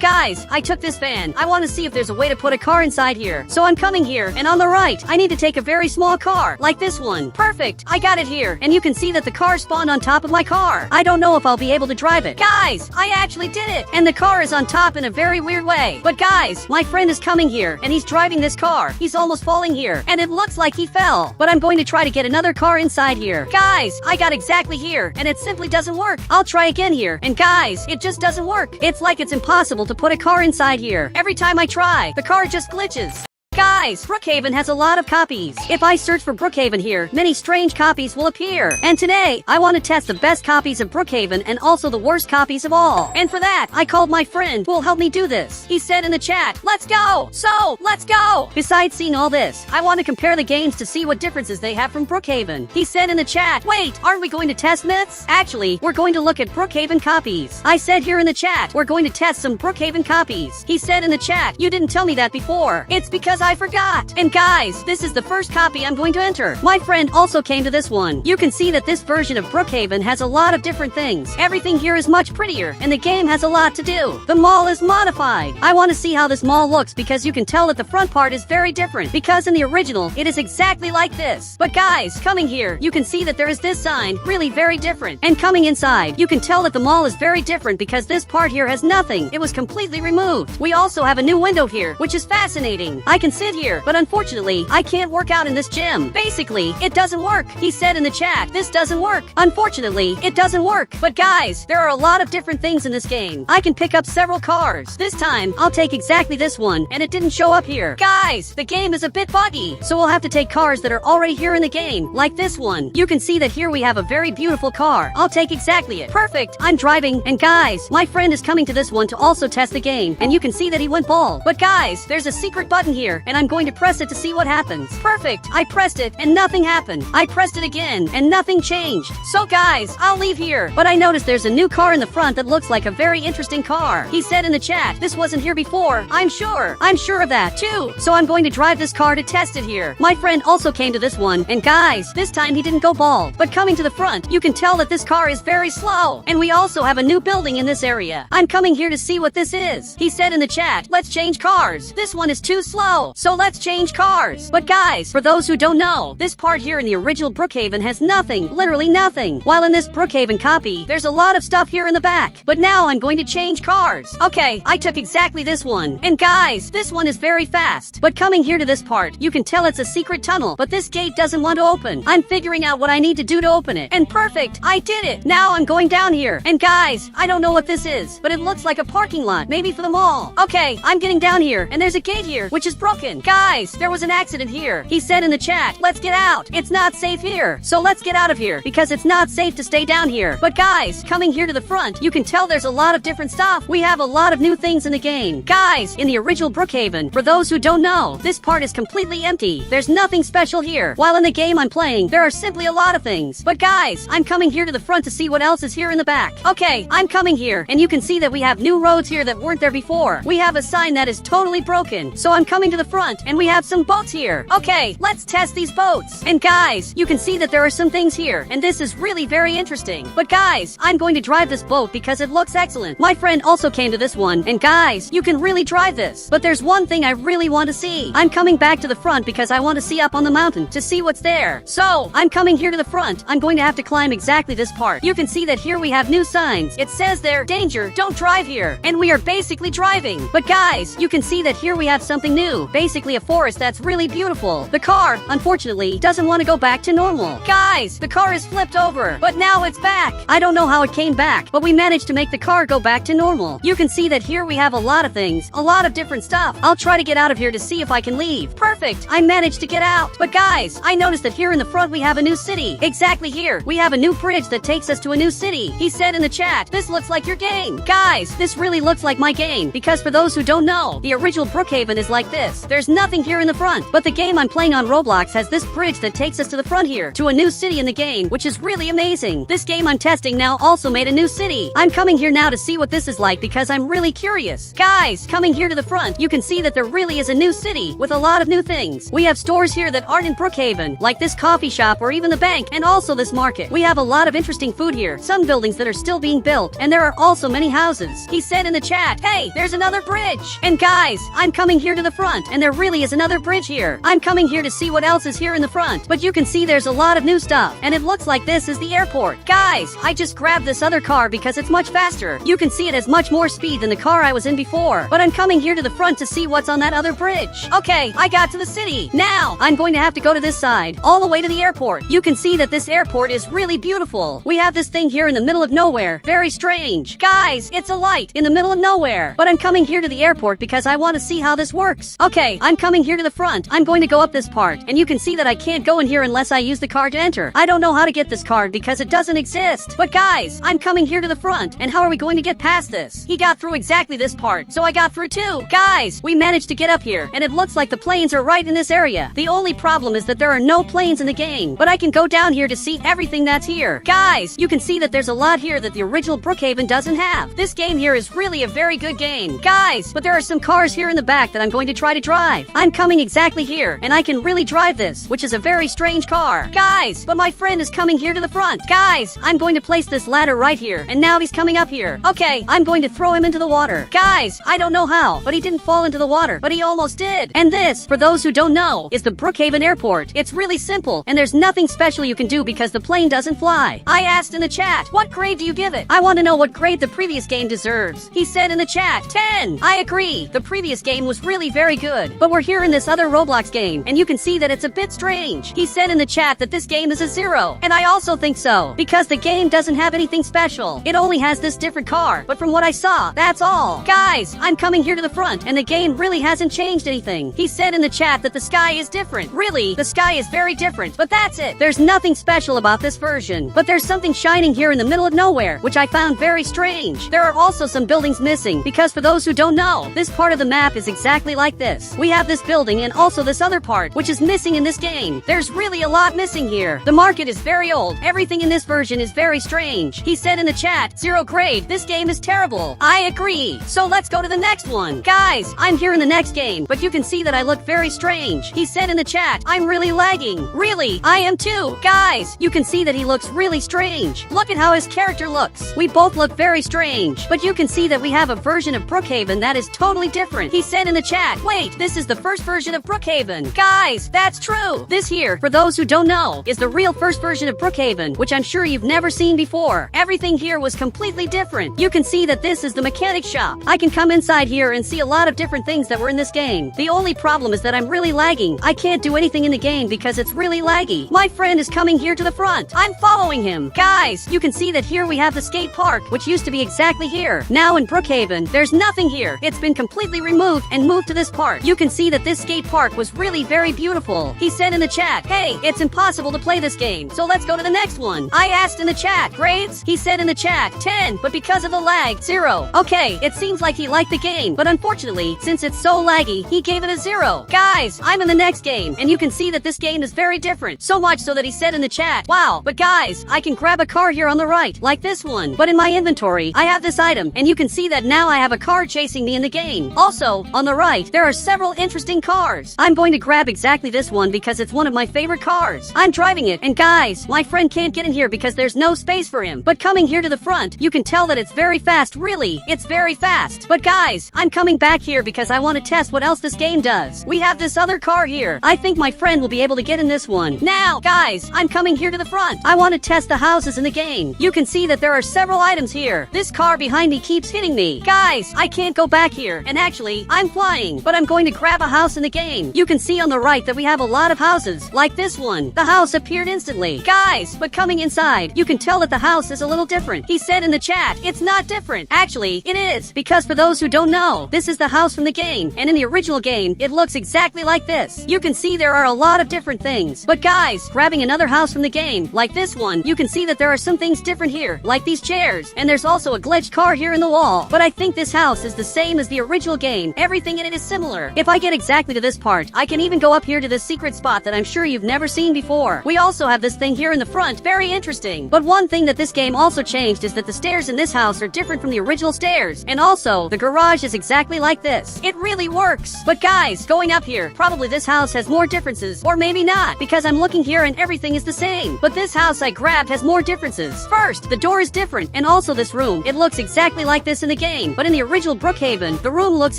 guys, I took this van. I want to see if there's a way to put a car inside here. So I'm coming here, and on the right, I need to take a very small car, like this one. Perfect. I got it here, and you can see that the car spawned on top of my car. I don't know if I'll be able to drive it. Guys, I actually did it, and the car is on top in a very weird way. But guys, my friend is coming here, and he's driving this car. He's almost falling here, and it looks like he fell. But I'm going to try to get another car inside here. Guys, I got exactly here, and it simply doesn't work. I'll try again here, and guys, it just doesn't work. It's like it's impossible to put a car inside here. Every time I try, the car just glitches. Guys, Brookhaven has a lot of copies. If I search for Brookhaven here, many strange copies will appear. And today, I want to test the best copies of Brookhaven and also the worst copies of all. And for that, I called my friend who will help me do this. He said in the chat, let's go! So, let's go! Besides seeing all this, I want to compare the games to see what differences they have from Brookhaven. He said in the chat, wait, aren't we going to test myths? Actually, we're going to look at Brookhaven copies. I said here in the chat, we're going to test some Brookhaven copies. He said in the chat, you didn't tell me that before. It's because I forgot. And guys, this is the first copy I'm going to enter. My friend also came to this one. You can see that this version of Brookhaven has a lot of different things. Everything here is much prettier, and the game has a lot to do. The mall is modified. I want to see how this mall looks because you can tell that the front part is very different. Because in the original, it is exactly like this. But guys, coming here, you can see that there is this sign, really very different. And coming inside, you can tell that the mall is very different because this part here has nothing. It was completely removed. We also have a new window here, which is fascinating. I can sit here, but unfortunately, I can't work out in this gym. Basically, it doesn't work. He said in the chat, this doesn't work. Unfortunately, it doesn't work. But guys, there are a lot of different things in this game. I can pick up several cars. This time, I'll take exactly this one, and it didn't show up here. Guys, the game is a bit buggy, so we'll have to take cars that are already here in the game, like this one. You can see that here we have a very beautiful car. I'll take exactly it. Perfect. I'm driving, and guys, my friend is coming to this one to also test the game, and you can see that he went bald. But guys, there's a secret button here, and I'm going to press it to see what happens. Perfect. I pressed it, and nothing happened. I pressed it again, and nothing changed. So guys, I'll leave here. But I noticed there's a new car in the front that looks like a very interesting car. He said in the chat, this wasn't here before. I'm sure of that too. So I'm going to drive this car to test it here. My friend also came to this one, and guys, this time he didn't go bald. But coming to the front, you can tell that this car is very slow. And we also have a new building in this area. I'm coming here to see what this is. He said in the chat, let's change cars. This one is too slow. So let's change cars. But guys, for those who don't know, this part here in the original Brookhaven has nothing, literally nothing. While in this Brookhaven copy, there's a lot of stuff here in the back. But now I'm going to change cars. Okay, I took exactly this one. And guys, this one is very fast. But coming here to this part, you can tell it's a secret tunnel, but this gate doesn't want to open. I'm figuring out what I need to do to open it. And perfect, I did it. Now I'm going down here. And guys, I don't know what this is, but it looks like a parking lot, maybe for the mall. Okay, I'm getting down here, and there's a gate here, which is broken. Guys, there was an accident here. He said in the chat, let's get out. It's not safe here. So let's get out of here, because it's not safe to stay down here. But guys, coming here to the front, you can tell there's a lot of different stuff. We have a lot of new things in the game. Guys, in the original Brookhaven, for those who don't know, this part is completely empty. There's nothing special here. While in the game I'm playing, there are simply a lot of things. But guys, I'm coming here to the front to see what else is here in the back. Okay, I'm coming here, and you can see that we have new roads here that weren't there before. We have a sign that is totally broken. So I'm coming to the front, and we have some boats here. Okay, let's test these boats. And guys, you can see that there are some things here, and this is really very interesting. But guys, I'm going to drive this boat because it looks excellent. My friend also came to this one, and guys, you can really drive this. But there's one thing I really want to see. I'm coming back to the front because I want to see up on the mountain to see what's there. So, I'm coming here to the front. I'm going to have to climb exactly this part. You can see that here we have new signs. It says there, danger, don't drive here. And we are basically driving. But guys, you can see that here we have something new. Basically a forest that's really beautiful. The car, unfortunately, doesn't want to go back to normal. Guys, the car is flipped over, but now it's back. I don't know how it came back, but we managed to make the car go back to normal. You can see that here we have a lot of things, a lot of different stuff. I'll try to get out of here to see if I can leave. Perfect, I managed to get out. But guys, I noticed that here in the front we have a new city. Exactly here, we have a new bridge that takes us to a new city. He said in the chat, this looks like your game. Guys, this really looks like my game, because for those who don't know, the original Brookhaven is like this. there's nothing here in the front. But the game I'm playing on Roblox has this bridge that takes us to the front here, to a new city in the game, which is really amazing. This game I'm testing now also made a new city. I'm coming here now to see what this is like because I'm really curious. Guys, coming here to the front, you can see that there really is a new city with a lot of new things. We have stores here that aren't in Brookhaven, like this coffee shop or even the bank, and also this market. We have a lot of interesting food here, some buildings that are still being built, and there are also many houses. He said in the chat, hey, there's another bridge. And guys, I'm coming here to the front, and there really is another bridge here. I'm coming here to see what else is here in the front, but you can see there's a lot of new stuff, and it looks like this is the airport. Guys, I just grabbed this other car because it's much faster. You can see it has much more speed than the car I was in before, but I'm coming here to the front to see what's on that other bridge. Okay, I got to the city. Now, I'm going to have to go to this side, all the way to the airport. You can see that this airport is really beautiful. We have this thing here in the middle of nowhere. Very strange. Guys, it's a light in the middle of nowhere. But I'm coming here to the airport because I want to see how this works. Okay, I'm coming here to the front. I'm going to go up this part, and you can see that I can't go in here unless I use the card to enter. I don't know how to get this card because it doesn't exist. But guys, I'm coming here to the front, and how are we going to get past this? He got through exactly this part, so I got through too. Guys, we managed to get up here, and it looks like the planes are right in this area. The only problem is that there are no planes in the game, but I can go down here to see everything that's here. Guys, you can see that there's a lot here that the original Brookhaven doesn't have. This game here is really a very good game. Guys, but there are some cars here in the back that I'm going to try to drive. I'm coming exactly here, and I can really drive this, which is a very strange car. Guys, but my friend is coming here to the front. Guys, I'm going to place this ladder right here, and now he's coming up here. Okay, I'm going to throw him into the water. Guys, I don't know how, but he didn't fall into the water, but he almost did. And this, for those who don't know, is the Brookhaven airport. It's really simple, and there's nothing special you can do because the plane doesn't fly. I asked in the chat, what grade do you give it? I want to know what grade the previous game deserves. He said in the chat, 10. I agree. The previous game was really very good, but we're here in this other Roblox game, and you can see that it's a bit strange. He said in the chat that this game is a 0, and I also think so, because the game doesn't have anything special. It only has this different car, but from what I saw, that's all. Guys, I'm coming here to the front, and the game really hasn't changed anything. He said in the chat that the sky is different. Really, the sky is very different, but that's it. There's nothing special about this version, but there's something shining here in the middle of nowhere, which I found very strange. There are also some buildings missing, because for those who don't know, this part of the map is exactly like this. We have this building and also this other part, which is missing in this game. There's really a lot missing here. The market is very old. Everything in this version is very strange. He said in the chat, 0 grade, this game is terrible. I agree. So let's go to the next one. Guys, I'm here in the next game, but you can see that I look very strange. He said in the chat, I'm really lagging. Really, I am too. Guys, you can see that he looks really strange. Look at how his character looks. We both look very strange, but you can see that we have a version of Brookhaven that is totally different. He said in the chat, wait, this is the first version of Brookhaven. Guys, that's true. This here, for those who don't know, is the real first version of Brookhaven, which I'm sure you've never seen before. Everything here was completely different. You can see that this is the mechanic shop. I can come inside here and see a lot of different things that were in this game. The only problem is that I'm really lagging. I can't do anything in the game because it's really laggy. My friend is coming here to the front. I'm following him. Guys, you can see that here we have the skate park, which used to be exactly here. Now in Brookhaven, there's nothing here. It's been completely removed and moved to this part. You can see that this skate park was really very beautiful. He said in the chat, hey, it's impossible to play this game, so let's go to the next one. I asked in the chat, grades? He said in the chat, 10, but because of the lag, 0. Okay, it seems like he liked the game, but unfortunately, since it's so laggy, he gave it a 0. Guys, I'm in the next game, and you can see that this game is very different. So much so that he said in the chat, wow, but guys, I can grab a car here on the right, like this one. But in my inventory, I have this item, and you can see that now I have a car chasing me in the game. Also, on the right, there are several interesting cars. I'm going to grab exactly this one because it's one of my favorite cars. I'm driving it, and guys, my friend can't get in here because there's no space for him. But coming here to the front, you can tell that it's very fast. Really, it's very fast. But guys, I'm coming back here because I want to test what else this game does. We have this other car here. I think my friend will be able to get in this one. Now, guys, I'm coming here to the front. I want to test the houses in the game. You can see that there are several items here. This car behind me keeps hitting me. Guys, I can't go back here. And actually, I'm flying, but I'm going to grab a house in the game. You can see on the right that we have a lot of houses, like this one. The house appeared instantly. Guys, but coming inside, you can tell that the house is a little different. He said in the chat, it's not different. Actually, it is, because for those who don't know, this is the house from the game, and in the original game, it looks exactly like this. You can see there are a lot of different things. But guys, grabbing another house from the game, like this one, you can see that there are some things different here, like these chairs, and there's also a glitched car here in the wall. But I think this house is the same as the original game. Everything in it is similar. If I get exactly to this part, I can even go up here to this secret spot that I'm sure you've never seen before. We also have this thing here in the front, very interesting. But one thing that this game also changed is that the stairs in this house are different from the original stairs. And also, the garage is exactly like this. It really works. But guys, going up here, probably this house has more differences, or maybe not, because I'm looking here and everything is the same. But this house I grabbed has more differences. First, the door is different, and also this room. It looks exactly like this in the game, but in the original Brookhaven, the room looks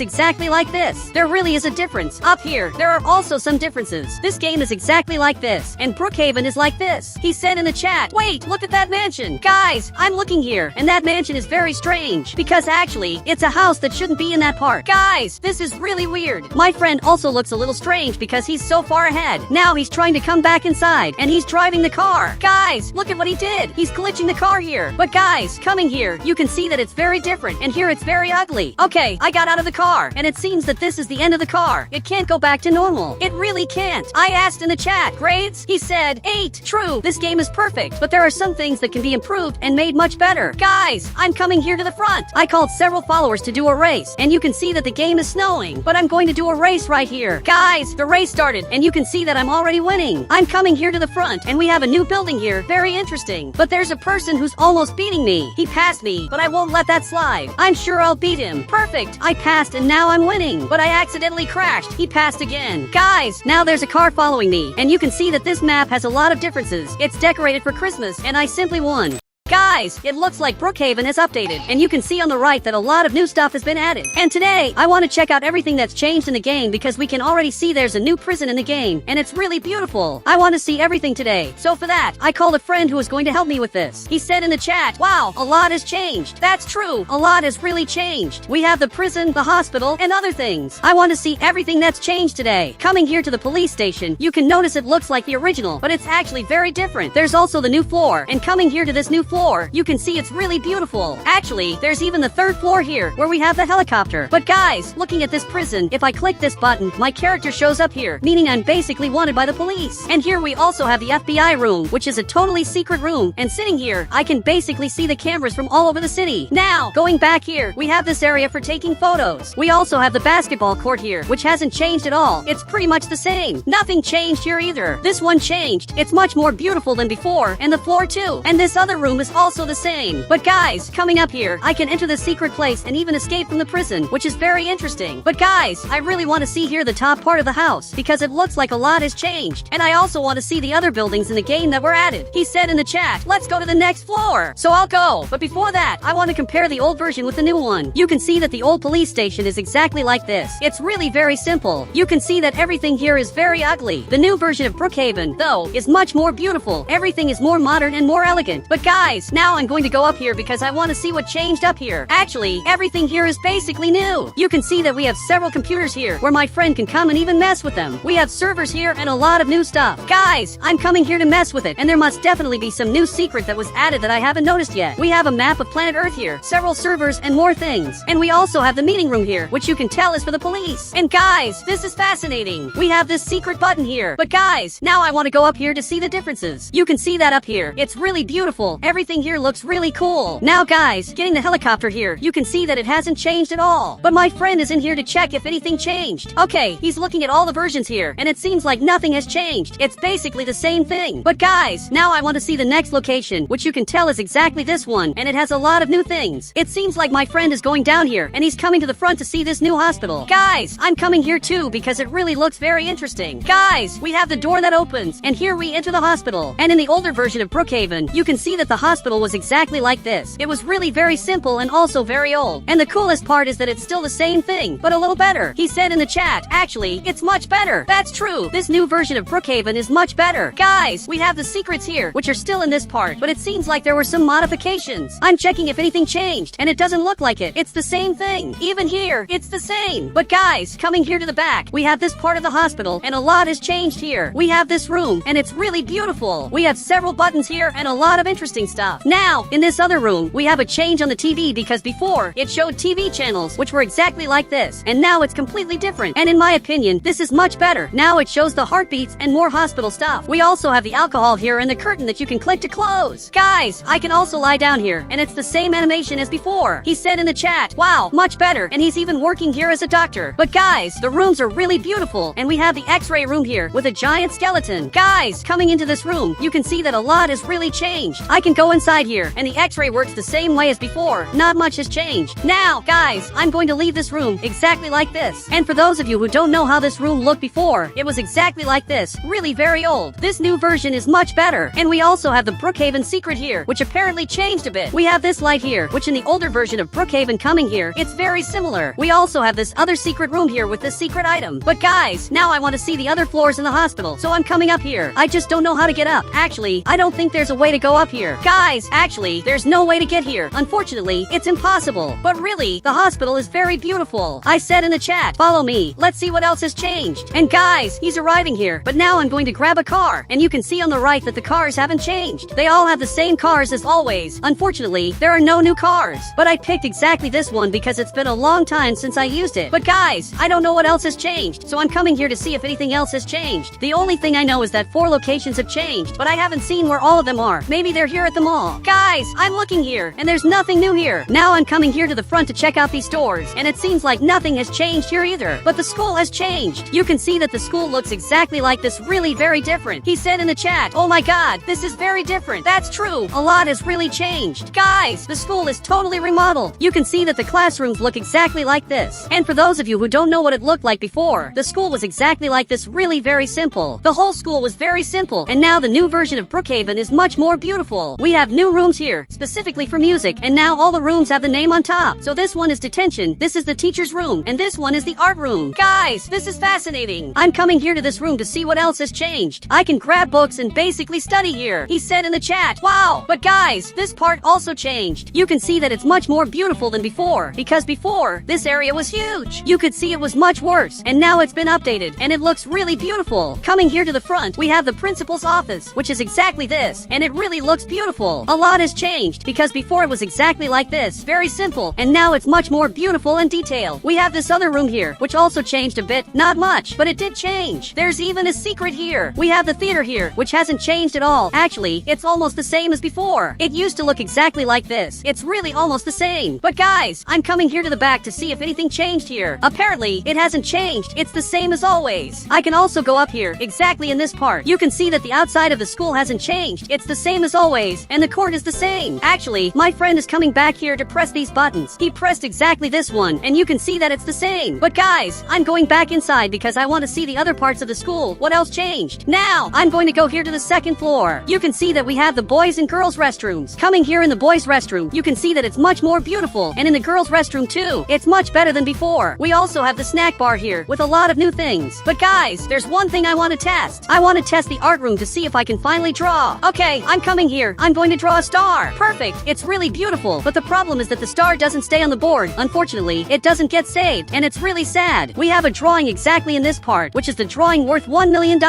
exactly like this. There really is a difference. Up here, there are also some differences. This game is exactly like this, and Brookhaven is like this. He said in the chat, wait, look at that mansion. Guys, I'm looking here, and that mansion is very strange, because actually, it's a house that shouldn't be in that part. Guys, this is really weird. My friend also looks a little strange because he's so far ahead. Now he's trying to come back inside, and he's driving the car. Guys, look at what he did. He's glitching the car here. But guys, coming here, you can see that it's very different, and here it's very ugly. Okay, I got out of the car, and it seems that this is the end of the car. It can't go back to normal. It really can't. I asked in the chat, grades? He said, 8. True, this game is perfect, but there are some things that can be improved and made much better. Guys, I'm coming here to the front. I called several followers to do a race, and you can see that the game is snowing, but I'm going to do a race right here. Guys, the race started, and you can see that I'm already winning. I'm coming here to the front, and we have a new building here. Very interesting. But there's a person who's almost beating me. He passed me, but I won't let that slide. I'm sure I'll beat him. Perfect. I passed, and now I'm winning. But I accidentally crashed. He passed again. Guys, now there's a car following me, and you can see that this map has a lot of differences. It's decorated for Christmas, and I simply won. Guys, it looks like Brookhaven is updated, and you can see on the right that a lot of new stuff has been added. And today, I want to check out everything that's changed in the game because we can already see there's a new prison in the game, and it's really beautiful. I want to see everything today. So for that, I called a friend who was going to help me with this. He said in the chat, wow, a lot has changed. That's true. A lot has really changed. We have the prison, the hospital, and other things. I want to see everything that's changed today. Coming here to the police station, you can notice it looks like the original, but it's actually very different. There's also the new floor, and coming here to this new floor, you can see it's really beautiful. Actually, there's even the third floor here, where we have the helicopter. But guys, looking at this prison, if I click this button, my character shows up here, meaning I'm basically wanted by the police. And here we also have the FBI room, which is a totally secret room, and sitting here, I can basically see the cameras from all over the city. Now, going back here, we have this area for taking photos. We also have the basketball court here, which hasn't changed at all. It's pretty much the same. Nothing changed here either. This one changed. It's much more beautiful than before, and the floor too. And this other room is also the same. But guys, coming up here, I can enter the secret place and even escape from the prison, which is very interesting. But guys, I really want to see here the top part of the house, because it looks like a lot has changed. And I also want to see the other buildings in the game that were added. He said in the chat, let's go to the next floor. So I'll go. But before that, I want to compare the old version with the new one. You can see that the old police station is exactly like this. It's really very simple. You can see that everything here is very ugly. The new version of Brookhaven, though, is much more beautiful. Everything is more modern and more elegant. But guys, now I'm going to go up here because I want to see what changed up here. Actually, everything here is basically new. You can see that we have several computers here where my friend can come and even mess with them. We have servers here and a lot of new stuff. Guys, I'm coming here to mess with it, and there must definitely be some new secret that was added that I haven't noticed yet. We have a map of planet Earth here, several servers, and more things. And we also have the meeting room here, which you can tell is for the police. And guys, this is fascinating. We have this secret button here. But guys, now I want to go up here to see the differences. You can see that up here. It's really beautiful. Everything here looks really cool. Now guys, getting the helicopter here, you can see that it hasn't changed at all. But my friend is in here to check if anything changed. Okay, he's looking at all the versions here, and it seems like nothing has changed. It's basically the same thing. But guys, now I want to see the next location, which you can tell is exactly this one, and it has a lot of new things. It seems like my friend is going down here, and he's coming to the front to see this new hospital. Guys, I'm coming here too because it really looks very interesting. Guys, we have the door that opens, and here we enter the hospital. And in the older version of Brookhaven, you can see that the hospital was exactly like this. It was really very simple and also very old. And the coolest part is that it's still the same thing, but a little better. He said in the chat, actually, it's much better. That's true. This new version of Brookhaven is much better. Guys, we have the secrets here, which are still in this part, but it seems like there were some modifications. I'm checking if anything changed, and it doesn't look like it. It's the same thing. Even here, it's the same. But guys, coming here to the back, we have this part of the hospital, and a lot has changed here. We have this room, and it's really beautiful. We have several buttons here, and a lot of interesting stuff. stuff. Now, in this other room, we have a change on the TV because before, it showed TV channels which were exactly like this, and now it's completely different. And in my opinion, this is much better. Now it shows the heartbeats and more hospital stuff. We also have the alcohol here and the curtain that you can click to close. Guys, I can also lie down here, and it's the same animation as before. He said in the chat, wow, much better, and he's even working here as a doctor. But guys, the rooms are really beautiful, and we have the x-ray room here with a giant skeleton. Guys, coming into this room, you can see that a lot has really changed. I can go inside here, and the x-ray works the same way as before. Not much has changed. Now, guys, I'm going to leave this room exactly like this. And for those of you who don't know how this room looked before, it was exactly like this, really very old. This new version is much better. And we also have the Brookhaven secret here, which apparently changed a bit. We have this light here, which in the older version of Brookhaven coming here, it's very similar. We also have this other secret room here with this secret item. But guys, now I want to see the other floors in the hospital, so I'm coming up here. I just don't know how to get up. Actually, I don't think there's a way to go up here. Guys, actually, there's no way to get here. Unfortunately, it's impossible. But really, the hospital is very beautiful. I said in the chat, follow me. Let's see what else has changed. And guys, he's arriving here. But now I'm going to grab a car. And you can see on the right that the cars haven't changed. They all have the same cars as always. Unfortunately, there are no new cars. But I picked exactly this one because it's been a long time since I used it. But guys, I don't know what else has changed. So I'm coming here to see if anything else has changed. The only thing I know is that 4 locations have changed, but I haven't seen where all of them are. Maybe they're here at the mall. Guys, I'm looking here, and there's nothing new here. Now I'm coming here to the front to check out these stores, and it seems like nothing has changed here either. But the school has changed. You can see that the school looks exactly like this, really very different. He said in the chat, oh my god, this is very different. That's true. A lot has really changed. Guys, the school is totally remodeled. You can see that the classrooms look exactly like this. And for those of you who don't know what it looked like before, the school was exactly like this, really very simple. The whole school was very simple, and now the new version of Brookhaven is much more beautiful. We have new rooms here, specifically for music, and now all the rooms have the name on top. So this one is detention, this is the teacher's room, and this one is the art room. Guys, this is fascinating. I'm coming here to this room to see what else has changed. I can grab books and basically study here. He said in the chat, wow. But guys, this part also changed. You can see that it's much more beautiful than before, because before, this area was huge. You could see it was much worse, and now it's been updated, and it looks really beautiful. Coming here to the front, we have the principal's office, which is exactly this, and it really looks beautiful. A lot has changed, because before it was exactly like this, very simple, and now it's much more beautiful and detailed. We have this other room here, which also changed a bit, not much, but it did change. There's even a secret here. We have the theater here, which hasn't changed at all. Actually, it's almost the same as before. It used to look exactly like this. It's really almost the same. But guys, I'm coming here to the back to see if anything changed here. Apparently, it hasn't changed. It's the same as always. I can also go up here, exactly in this part. You can see that the outside of the school hasn't changed. It's the same as always, and the court is the same. Actually, my friend is coming back here to press these buttons. He pressed exactly this one, and you can see that it's the same. But guys, I'm going back inside because I want to see the other parts of the school. What else changed? Now, I'm going to go here to the second floor. You can see that we have the boys and girls restrooms. Coming here in the boys restroom, you can see that it's much more beautiful, and in the girls restroom too. It's much better than before. We also have the snack bar here with a lot of new things. But guys, there's one thing I want to test. I want to test the art room to see if I can finally draw. Okay, I'm coming here. I'm going to draw a star. Perfect. It's really beautiful, but the problem is that the star doesn't stay on the board. Unfortunately, it doesn't get saved, and it's really sad. We have a drawing exactly in this part, which is the drawing worth $1 million.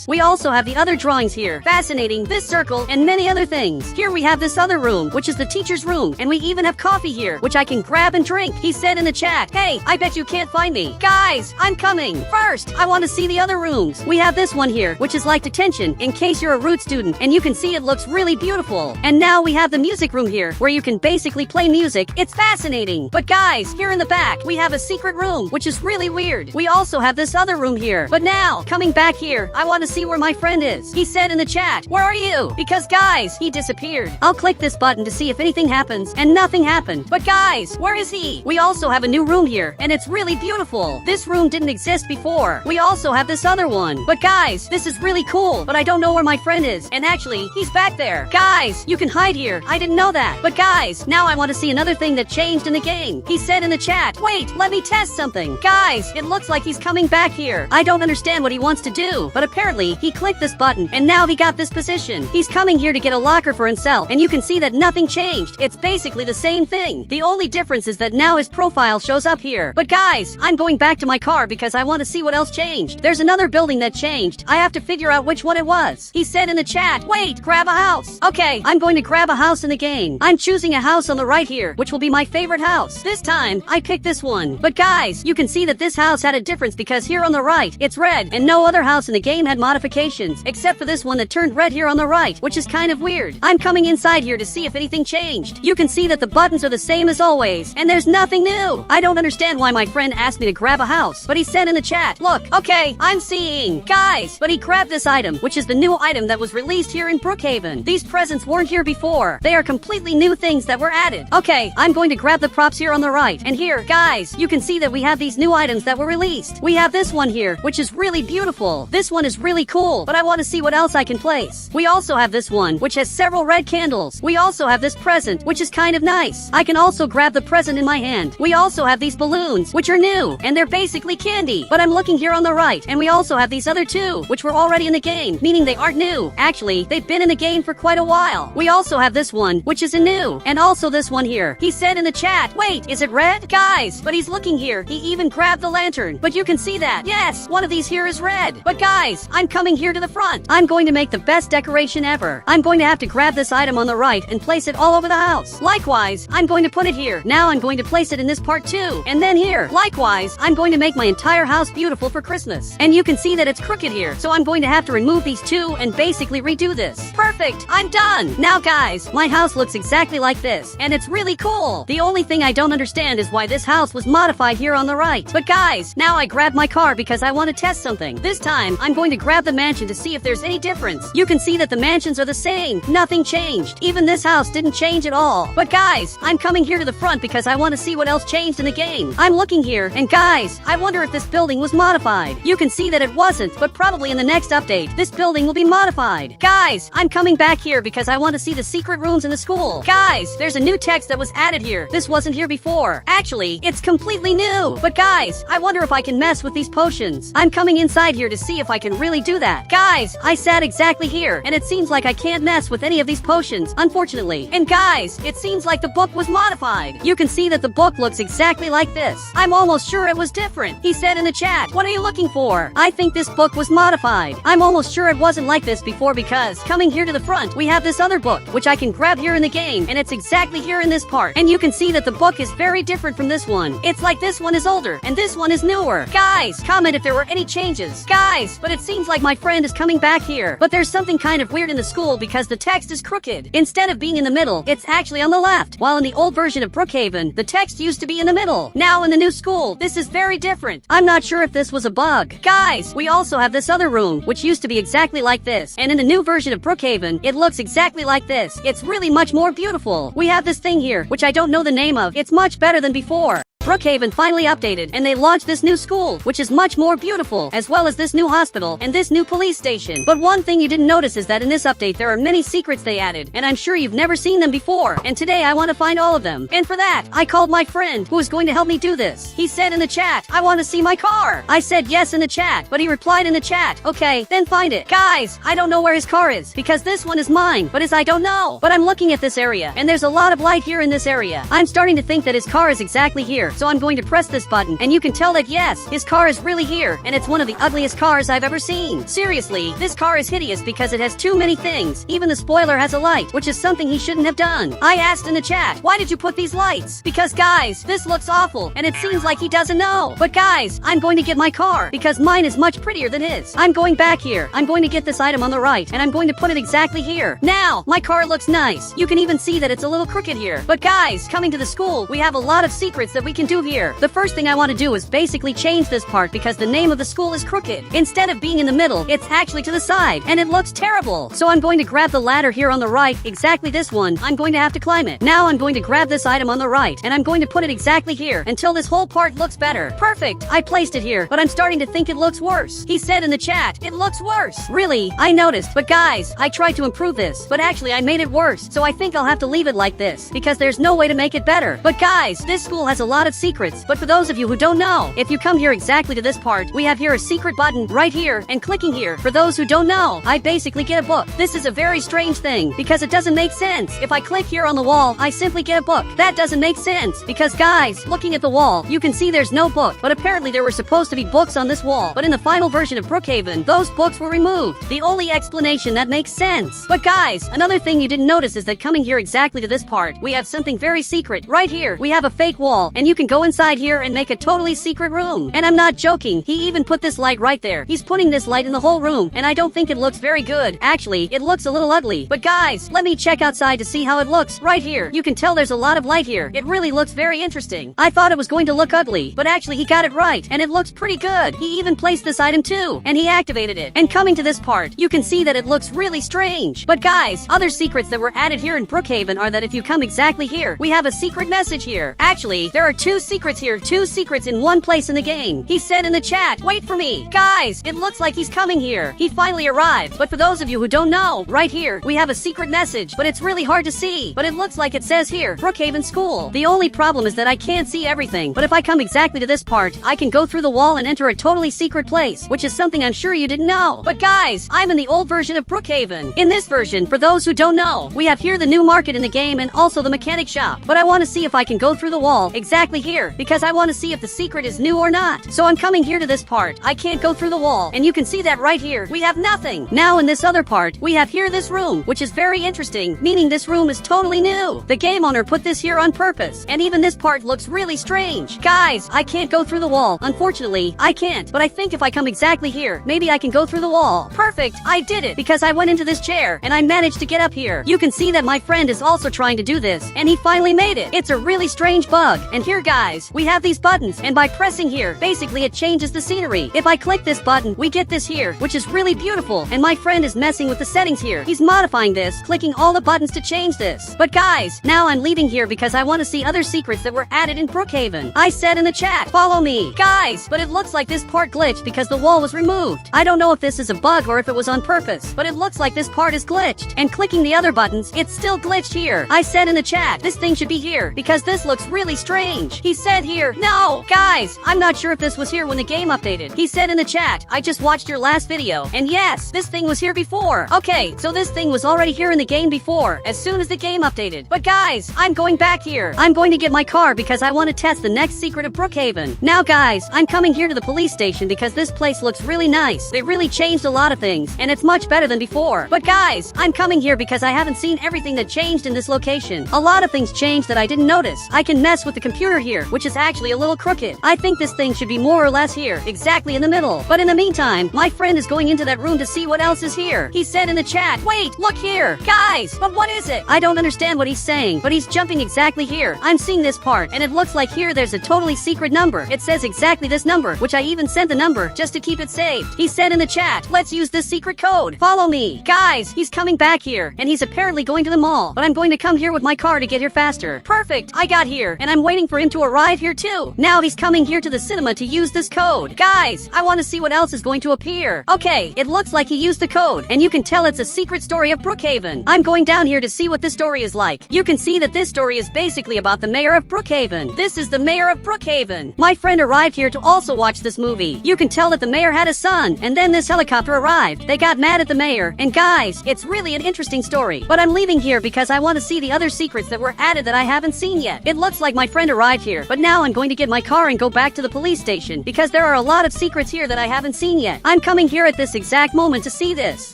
We also have the other drawings here. Fascinating, this circle, and many other things. Here we have this other room, which is the teacher's room, and we even have coffee here, which I can grab and drink. He said in the chat, hey, I bet you can't find me. Guys, I'm coming. First, I want to see the other rooms. We have this one here, which is like detention, in case you're a root student, and you can see it looks really beautiful. And now we have the music room here, where you can basically play music. It's fascinating. But guys, here in the back, we have a secret room, which is really weird. We also have this other room here. But now, coming back here, I want to see where my friend is. He said in the chat, where are you? Because guys, he disappeared. I'll click this button to see if anything happens, and nothing happened. But guys, where is he? We also have a new room here, and it's really beautiful. This room didn't exist before. We also have this other one. But guys, this is really cool, but I don't know where my friend is. And actually, he's back there. Guys, you can hide here. I didn't know that. But guys, now I want to see another thing that changed in the game. He said in the chat, wait, let me test something. Guys, it looks like he's coming back here. I don't understand what he wants to do, but apparently he clicked this button, and now he got this position. He's coming here to get a locker for himself, and you can see that nothing changed. It's basically the same thing. The only difference is that now his profile shows up here. But guys, I'm going back to my car because I want to see what else changed. There's another building that changed. I have to figure out which one it was. He said in the chat, wait, grab a house. Okay, I'm going to grab a house in the game. I'm choosing a house on the right here, which will be my favorite house. This time, I picked this one. But guys, you can see that this house had a difference because here on the right, it's red, and no other house in the game had modifications, except for this one that turned red here on the right, which is kind of weird. I'm coming inside here to see if anything changed. You can see that the buttons are the same as always, and there's nothing new. I don't understand why my friend asked me to grab a house, but he said in the chat, look, okay, I'm seeing. Guys, but he grabbed this item, which is the new item that was released here in Brookhaven. These presents weren't here before. They are completely new things that were added. Okay, I'm going to grab the props here on the right, and here, guys, you can see that we have these new items that were released. We have this one here, which is really beautiful. This one is really cool, but I want to see what else I can place. We also have this one, which has several red candles. We also have this present, which is kind of nice. I can also grab the present in my hand. We also have these balloons, which are new, and they're basically candy. But I'm looking here on the right, and we also have these other two, which were already in the game, meaning they aren't new. Actually, they've been in the game for quite a while. We also have this one, which is a new, and also this one here. He said in the chat, wait, is it red? Guys, but he's looking here. He even grabbed the lantern, but you can see that. Yes, one of these here is red. But guys, I'm coming here to the front. I'm going to make the best decoration ever. I'm going to have to grab this item on the right and place it all over the house. Likewise, I'm going to put it here. Now I'm going to place it in this part too. And then here. Likewise, I'm going to make my entire house beautiful for Christmas. And you can see that it's crooked here. So I'm going to have to remove these two and basically redo this. Perfect. I'm done. Now guys, my house looks exactly like this. And it's really cool. The only thing I don't understand is why this house was modified here on the right. But guys, now I grabbed my car because I want to test something. This time, I'm going to grab the mansion to see if there's any difference. You can see that the mansions are the same. Nothing changed. Even this house didn't change at all. But guys, I'm coming here to the front because I want to see what else changed in the game. I'm looking here, and guys, I wonder if this building was modified. You can see that it wasn't, but probably in the next update, this building will be modified. Guys, I'm coming back here because I want to see the secret rooms in the school. Guys, there's a new text that was added here. This wasn't here before. Actually, it's completely new. But guys, I wonder if I can mess with these potions. I'm coming inside here to see if I can really do that. Guys, I sat exactly here, and it seems like I can't mess with any of these potions, unfortunately. And guys, it seems like the book was modified. You can see that the book looks exactly like this. I'm almost sure it was different. He said in the chat, what are you looking for? I think this book was modified. I'm almost sure it wasn't like this before because coming here to the front, we have this other book, which I can grab here in the game, and it's exactly here in this part. And you can see that the book is very different from this one. It's like this one is older, and this one is newer. Guys, comment if there were any changes. Guys, but it seems like my friend is coming back here. But there's something kind of weird in the school because the text is crooked. Instead of being in the middle, it's actually on the left. While in the old version of Brookhaven, the text used to be in the middle. Now in the new school, this is very different. I'm not sure if this was a bug. Guys, we also have this other room, which used to be exactly like this. And in the new version of Brookhaven, it looks exactly like this. It's really much more beautiful. We have this thing here, which I don't know the name of. It's much better than before. Brookhaven finally updated, and they launched this new school, which is much more beautiful, as well as this new hospital and this new police station. But one thing you didn't notice is that in this update there are many secrets they added, and I'm sure you've never seen them before. And today I want to find all of them. And for that, I called my friend, who is going to help me do this. He said in the chat, I want to see my car. I said yes in the chat, but he replied in the chat, okay, then find it. Guys, I don't know where his car is, because this one is mine, but I don't know. But I'm looking at this area, and there's a lot of light here in this area. I'm starting to think that his car is exactly here. So I'm going to press this button, and you can tell that yes, his car is really here, and it's one of the ugliest cars I've ever seen. Seriously, this car is hideous because it has too many things. Even the spoiler has a light, which is something he shouldn't have done. I asked in the chat, why did you put these lights? Because guys, this looks awful, and it seems like he doesn't know. But guys, I'm going to get my car, because mine is much prettier than his. I'm going back here. I'm going to get this item on the right, and I'm going to put it exactly here. Now, my car looks nice. You can even see that it's a little crooked here. But guys, coming to the school, we have a lot of secrets that we can do here. The first thing I want to do is basically change this part because the name of the school is crooked. Instead of being in the middle, it's actually to the side, and it looks terrible. So I'm going to grab the ladder here on the right, exactly this one. I'm going to have to climb it. Now I'm going to grab this item on the right, and I'm going to put it exactly here until this whole part looks better. Perfect! I placed it here, but I'm starting to think it looks worse. He said in the chat, it looks worse. Really? I noticed. But guys, I tried to improve this, but actually I made it worse. So I think I'll have to leave it like this, because there's no way to make it better. But guys, this school has a lot of of secrets, but for those of you who don't know, if you come here exactly to this part, we have here a secret button right here, and clicking here, for those who don't know, I basically get a book. This is a very strange thing, because it doesn't make sense. If I click here on the wall, I simply get a book. That doesn't make sense, because guys, looking at the wall, you can see there's no book, but apparently there were supposed to be books on this wall, but in the final version of Brookhaven, those books were removed. The only explanation that makes sense. But guys, another thing you didn't notice is that coming here exactly to this part, we have something very secret. Right here, we have a fake wall, and you can go inside here and make a totally secret room. And I'm not joking, he even put this light right there. He's putting this light in the whole room, and I don't think it looks very good. Actually, it looks a little ugly. But guys, let me check outside to see how it looks. Right here, you can tell there's a lot of light here. It really looks very interesting. I thought it was going to look ugly, but actually he got it right, and it looks pretty good. He even placed this item too, and he activated it. And coming to this part, you can see that it looks really strange. But guys, other secrets that were added here in Brookhaven are that if you come exactly here, we have a secret message here. Actually, there are two secrets here, two secrets in one place in the game. He said in the chat, wait for me. Guys, it looks like he's coming here. He finally arrived. But for those of you who don't know, right here, we have a secret message, but it's really hard to see. But it looks like it says here, Brookhaven School. The only problem is that I can't see everything. But if I come exactly to this part, I can go through the wall and enter a totally secret place, which is something I'm sure you didn't know. But guys, I'm in the old version of Brookhaven. In this version, for those who don't know, we have here the new market in the game and also the mechanic shop. But I want to see if I can go through the wall exactly here, because I want to see if the secret is new or not. So I'm coming here to this part. I can't go through the wall, and you can see that right here, we have nothing. Now in this other part, we have here this room, which is very interesting, meaning this room is totally new. The game owner put this here on purpose, and even this part looks really strange. Guys, I can't go through the wall. Unfortunately, I can't, but I think if I come exactly here, maybe I can go through the wall. Perfect, I did it, because I went into this chair, and I managed to get up here. You can see that my friend is also trying to do this, and he finally made it. It's a really strange bug. And here guys, we have these buttons, and by pressing here, basically it changes the scenery. If I click this button, we get this here, which is really beautiful, and my friend is messing with the settings here. He's modifying this, clicking all the buttons to change this. But guys, now I'm leaving here because I want to see other secrets that were added in Brookhaven. I said in the chat, follow me. Guys, but it looks like this part glitched because the wall was removed. I don't know if this is a bug or if it was on purpose, but it looks like this part is glitched. And clicking the other buttons, it's still glitched here. I said in the chat, this thing should be here, because this looks really strange. He said here, no! Guys, I'm not sure if this was here when the game updated. He said in the chat, I just watched your last video, and yes, this thing was here before. Okay, so this thing was already here in the game before, as soon as the game updated. But guys, I'm going back here. I'm going to get my car because I want to test the next secret of Brookhaven. Now guys, I'm coming here to the police station because this place looks really nice. They really changed a lot of things, and it's much better than before. But guys, I'm coming here because I haven't seen everything that changed in this location. A lot of things changed that I didn't notice. I can mess with the computer here, which is actually a little crooked. I think this thing should be more or less here, exactly in the middle. But in the meantime, my friend is going into that room to see what else is here. He said in the chat, wait, look here. Guys, but what is it? I don't understand what he's saying, but he's jumping exactly here. I'm seeing this part, and it looks like here there's a totally secret number. It says exactly this number, which I even sent the number just to keep it saved. He said in the chat, let's use this secret code. Follow me. Guys, he's coming back here, and he's apparently going to the mall, but I'm going to come here with my car to get here faster. Perfect, I got here, and I'm waiting for him to arrive here too. Now he's coming here to the cinema to use this code. Guys, I want to see what else is going to appear. Okay, it looks like he used the code, and you can tell it's a secret story of Brookhaven. I'm going down here to see what this story is like. You can see that this story is basically about the mayor of Brookhaven. This is the mayor of Brookhaven. My friend arrived here to also watch this movie. You can tell that the mayor had a son, and then this helicopter arrived. They got mad at the mayor, and guys, it's really an interesting story. But I'm leaving here because I want to see the other secrets that were added that I haven't seen yet. It looks like my friend arrived here, but now I'm going to get my car and go back to the police station because there are a lot of secrets here that I haven't seen yet. I'm coming here at this exact moment to see this.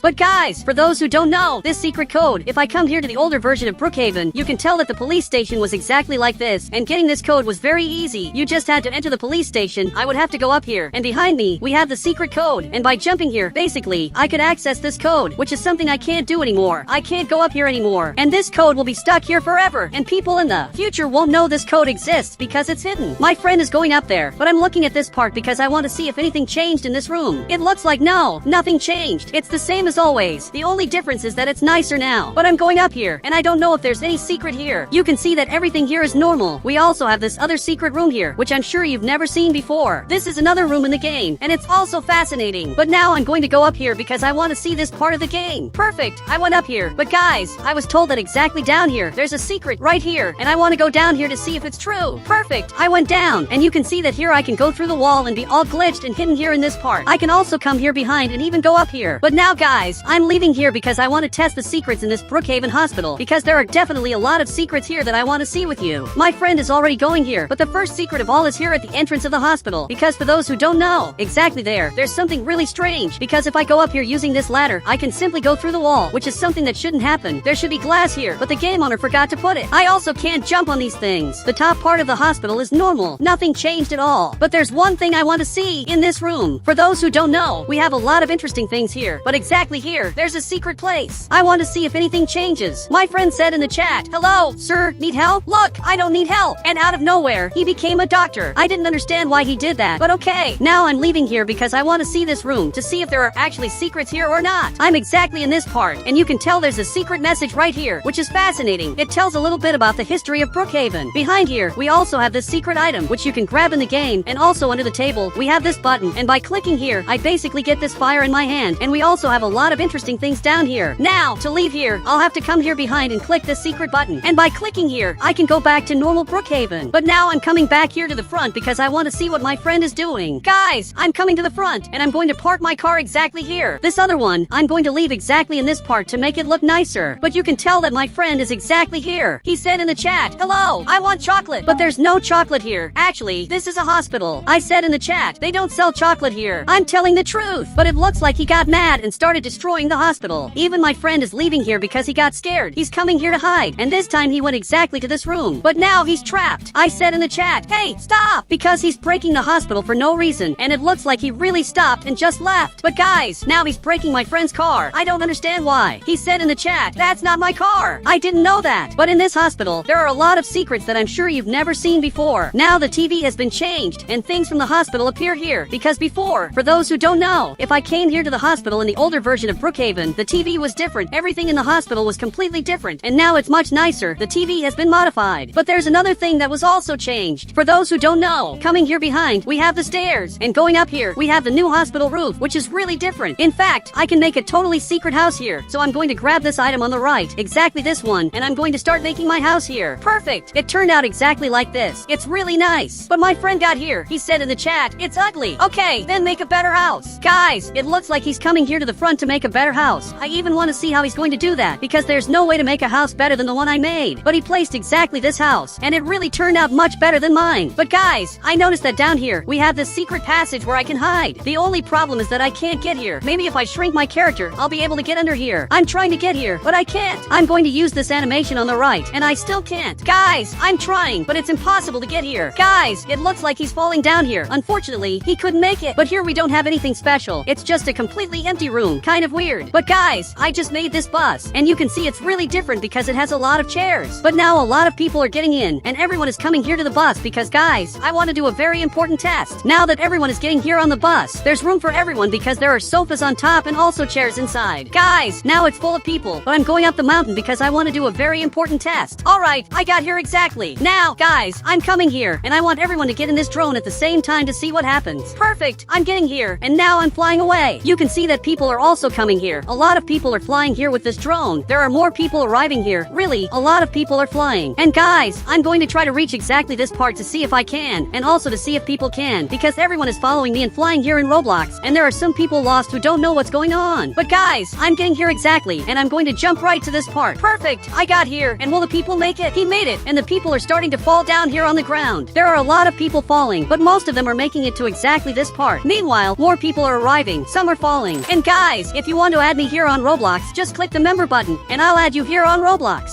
But guys, for those who don't know, this secret code, if I come here to the older version of Brookhaven, you can tell that the police station was exactly like this, and getting this code was very easy. You just had to enter the police station. I would have to go up here, and behind me, we have the secret code, and by jumping here, basically, I could access this code, which is something I can't do anymore. I can't go up here anymore, and this code will be stuck here forever, and people in the future won't know this code exists because it's hidden. My friend is going up there, but I'm looking at this part because I want to see if anything changed in this room. It looks like no, nothing changed. It's the same as always. The only difference is that it's nicer now. But I'm going up here, and I don't know if there's any secret here. You can see that everything here is normal. We also have this other secret room here, which I'm sure you've never seen before. This is another room in the game, and it's also fascinating. But now I'm going to go up here because I want to see this part of the game. Perfect, I went up here. But guys, I was told that exactly down here, there's a secret right here, and I want to go down here to see if it's true. Perfect. I went down, and you can see that here I can go through the wall and be all glitched and hidden here in this part. I can also come here behind and even go up here. But now guys, I'm leaving here because I want to test the secrets in this Brookhaven hospital, because there are definitely a lot of secrets here that I want to see with you. My friend is already going here, but the first secret of all is here at the entrance of the hospital, because for those who don't know, exactly there's something really strange, because if I go up here using this ladder, I can simply go through the wall, which is something that shouldn't happen. There should be glass here, but the game owner forgot to put it. I also can't jump on these things. The top part of the hospital is normal. Nothing changed at all. But there's one thing I want to see in this room. For those who don't know, we have a lot of interesting things here, but exactly here, there's a secret place. I want to see if anything changes. My friend said in the chat, "Hello, sir, need help?" Look, I don't need help. And out of nowhere, he became a doctor. I didn't understand why he did that, but okay. Now I'm leaving here because I want to see this room to see if there are actually secrets here or not. I'm exactly in this part, and you can tell there's a secret message right here, which is fascinating. It tells a little bit about the history of Brookhaven. Behind here, we also have this secret item, which you can grab in the game, and also under the table, we have this button, and by clicking here, I basically get this fire in my hand, and we also have a lot of interesting things down here. Now, to leave here, I'll have to come here behind and click this secret button, and by clicking here, I can go back to normal Brookhaven. But now I'm coming back here to the front because I want to see what my friend is doing. Guys, I'm coming to the front, and I'm going to park my car exactly here. This other one, I'm going to leave exactly in this part to make it look nicer. But you can tell that my friend is exactly here. He said in the chat, "Hello, I want chocolate." But there's no chocolate here. Actually, this is a hospital. I said in the chat, they don't sell chocolate here. I'm telling the truth. But it looks like he got mad and started destroying the hospital. Even my friend is leaving here because he got scared. He's coming here to hide, and this time he went exactly to this room. But now he's trapped. I said in the chat, "Hey, stop!" Because he's breaking the hospital for no reason, and it looks like he really stopped and just left. But guys, now he's breaking my friend's car. I don't understand why. He said in the chat, "That's not my car." I didn't know that. But in this hospital, there are a lot of secrets that I'm sure you've never seen before. Now the TV has been changed, and things from the hospital appear here. Because before, for those who don't know, if I came here to the hospital in the older version of Brookhaven, the TV was different. Everything in the hospital was completely different, and now it's much nicer. The TV has been modified. But there's another thing that was also changed. For those who don't know, coming here behind, we have the stairs, and going up here, we have the new hospital roof, which is really different. In fact, I can make a totally secret house here. So I'm going to grab this item on the right, exactly this one, and I'm going to start making my house here. Perfect! It turned out exactly like this. It's really nice. But my friend got here. He said in the chat, "It's ugly." Okay, then make a better house. Guys, it looks like he's coming here to the front to make a better house. I even want to see how he's going to do that, because there's no way to make a house better than the one I made. But he placed exactly this house, and it really turned out much better than mine. But guys, I noticed that down here, we have this secret passage where I can hide. The only problem is that I can't get here. Maybe if I shrink my character, I'll be able to get under here. I'm trying to get here, but I can't. I'm going to use this animation on the right, and I still can't. Guys, I'm trying, but it's impossible to get here. Guys, it looks like he's falling down here. Unfortunately, he couldn't make it. But here we don't have anything special. It's just a completely empty room. Kind of weird. But guys, I just made this bus, and you can see it's really different because it has a lot of chairs. But now a lot of people are getting in, and everyone is coming here to the bus because guys, I want to do a very important test. Now that everyone is getting here on the bus, there's room for everyone because there are sofas on top and also chairs inside. Guys, now it's full of people, but I'm going up the mountain because I want to do a very important test. Alright, I got here exactly. Now, guys, I'm coming here, and I want everyone to get in this drone at the same time to see what happens. Perfect! I'm getting here, and now I'm flying away. You can see that people are also coming here. A lot of people are flying here with this drone. There are more people arriving here. Really, a lot of people are flying. And guys, I'm going to try to reach exactly this part to see if I can, and also to see if people can, because everyone is following me and flying here in Roblox, and there are some people lost who don't know what's going on. But guys, I'm getting here exactly, and I'm going to jump right to this part. Perfect! I got here, and will the people make it? He made it, and the people are starting to fall down here on the ground. There are a lot of people falling, but most of them are making it to exactly this part. Meanwhile, more people are arriving. Some are falling. And guys, if you want to add me here on Roblox, just click the member button, and I'll add you here on Roblox.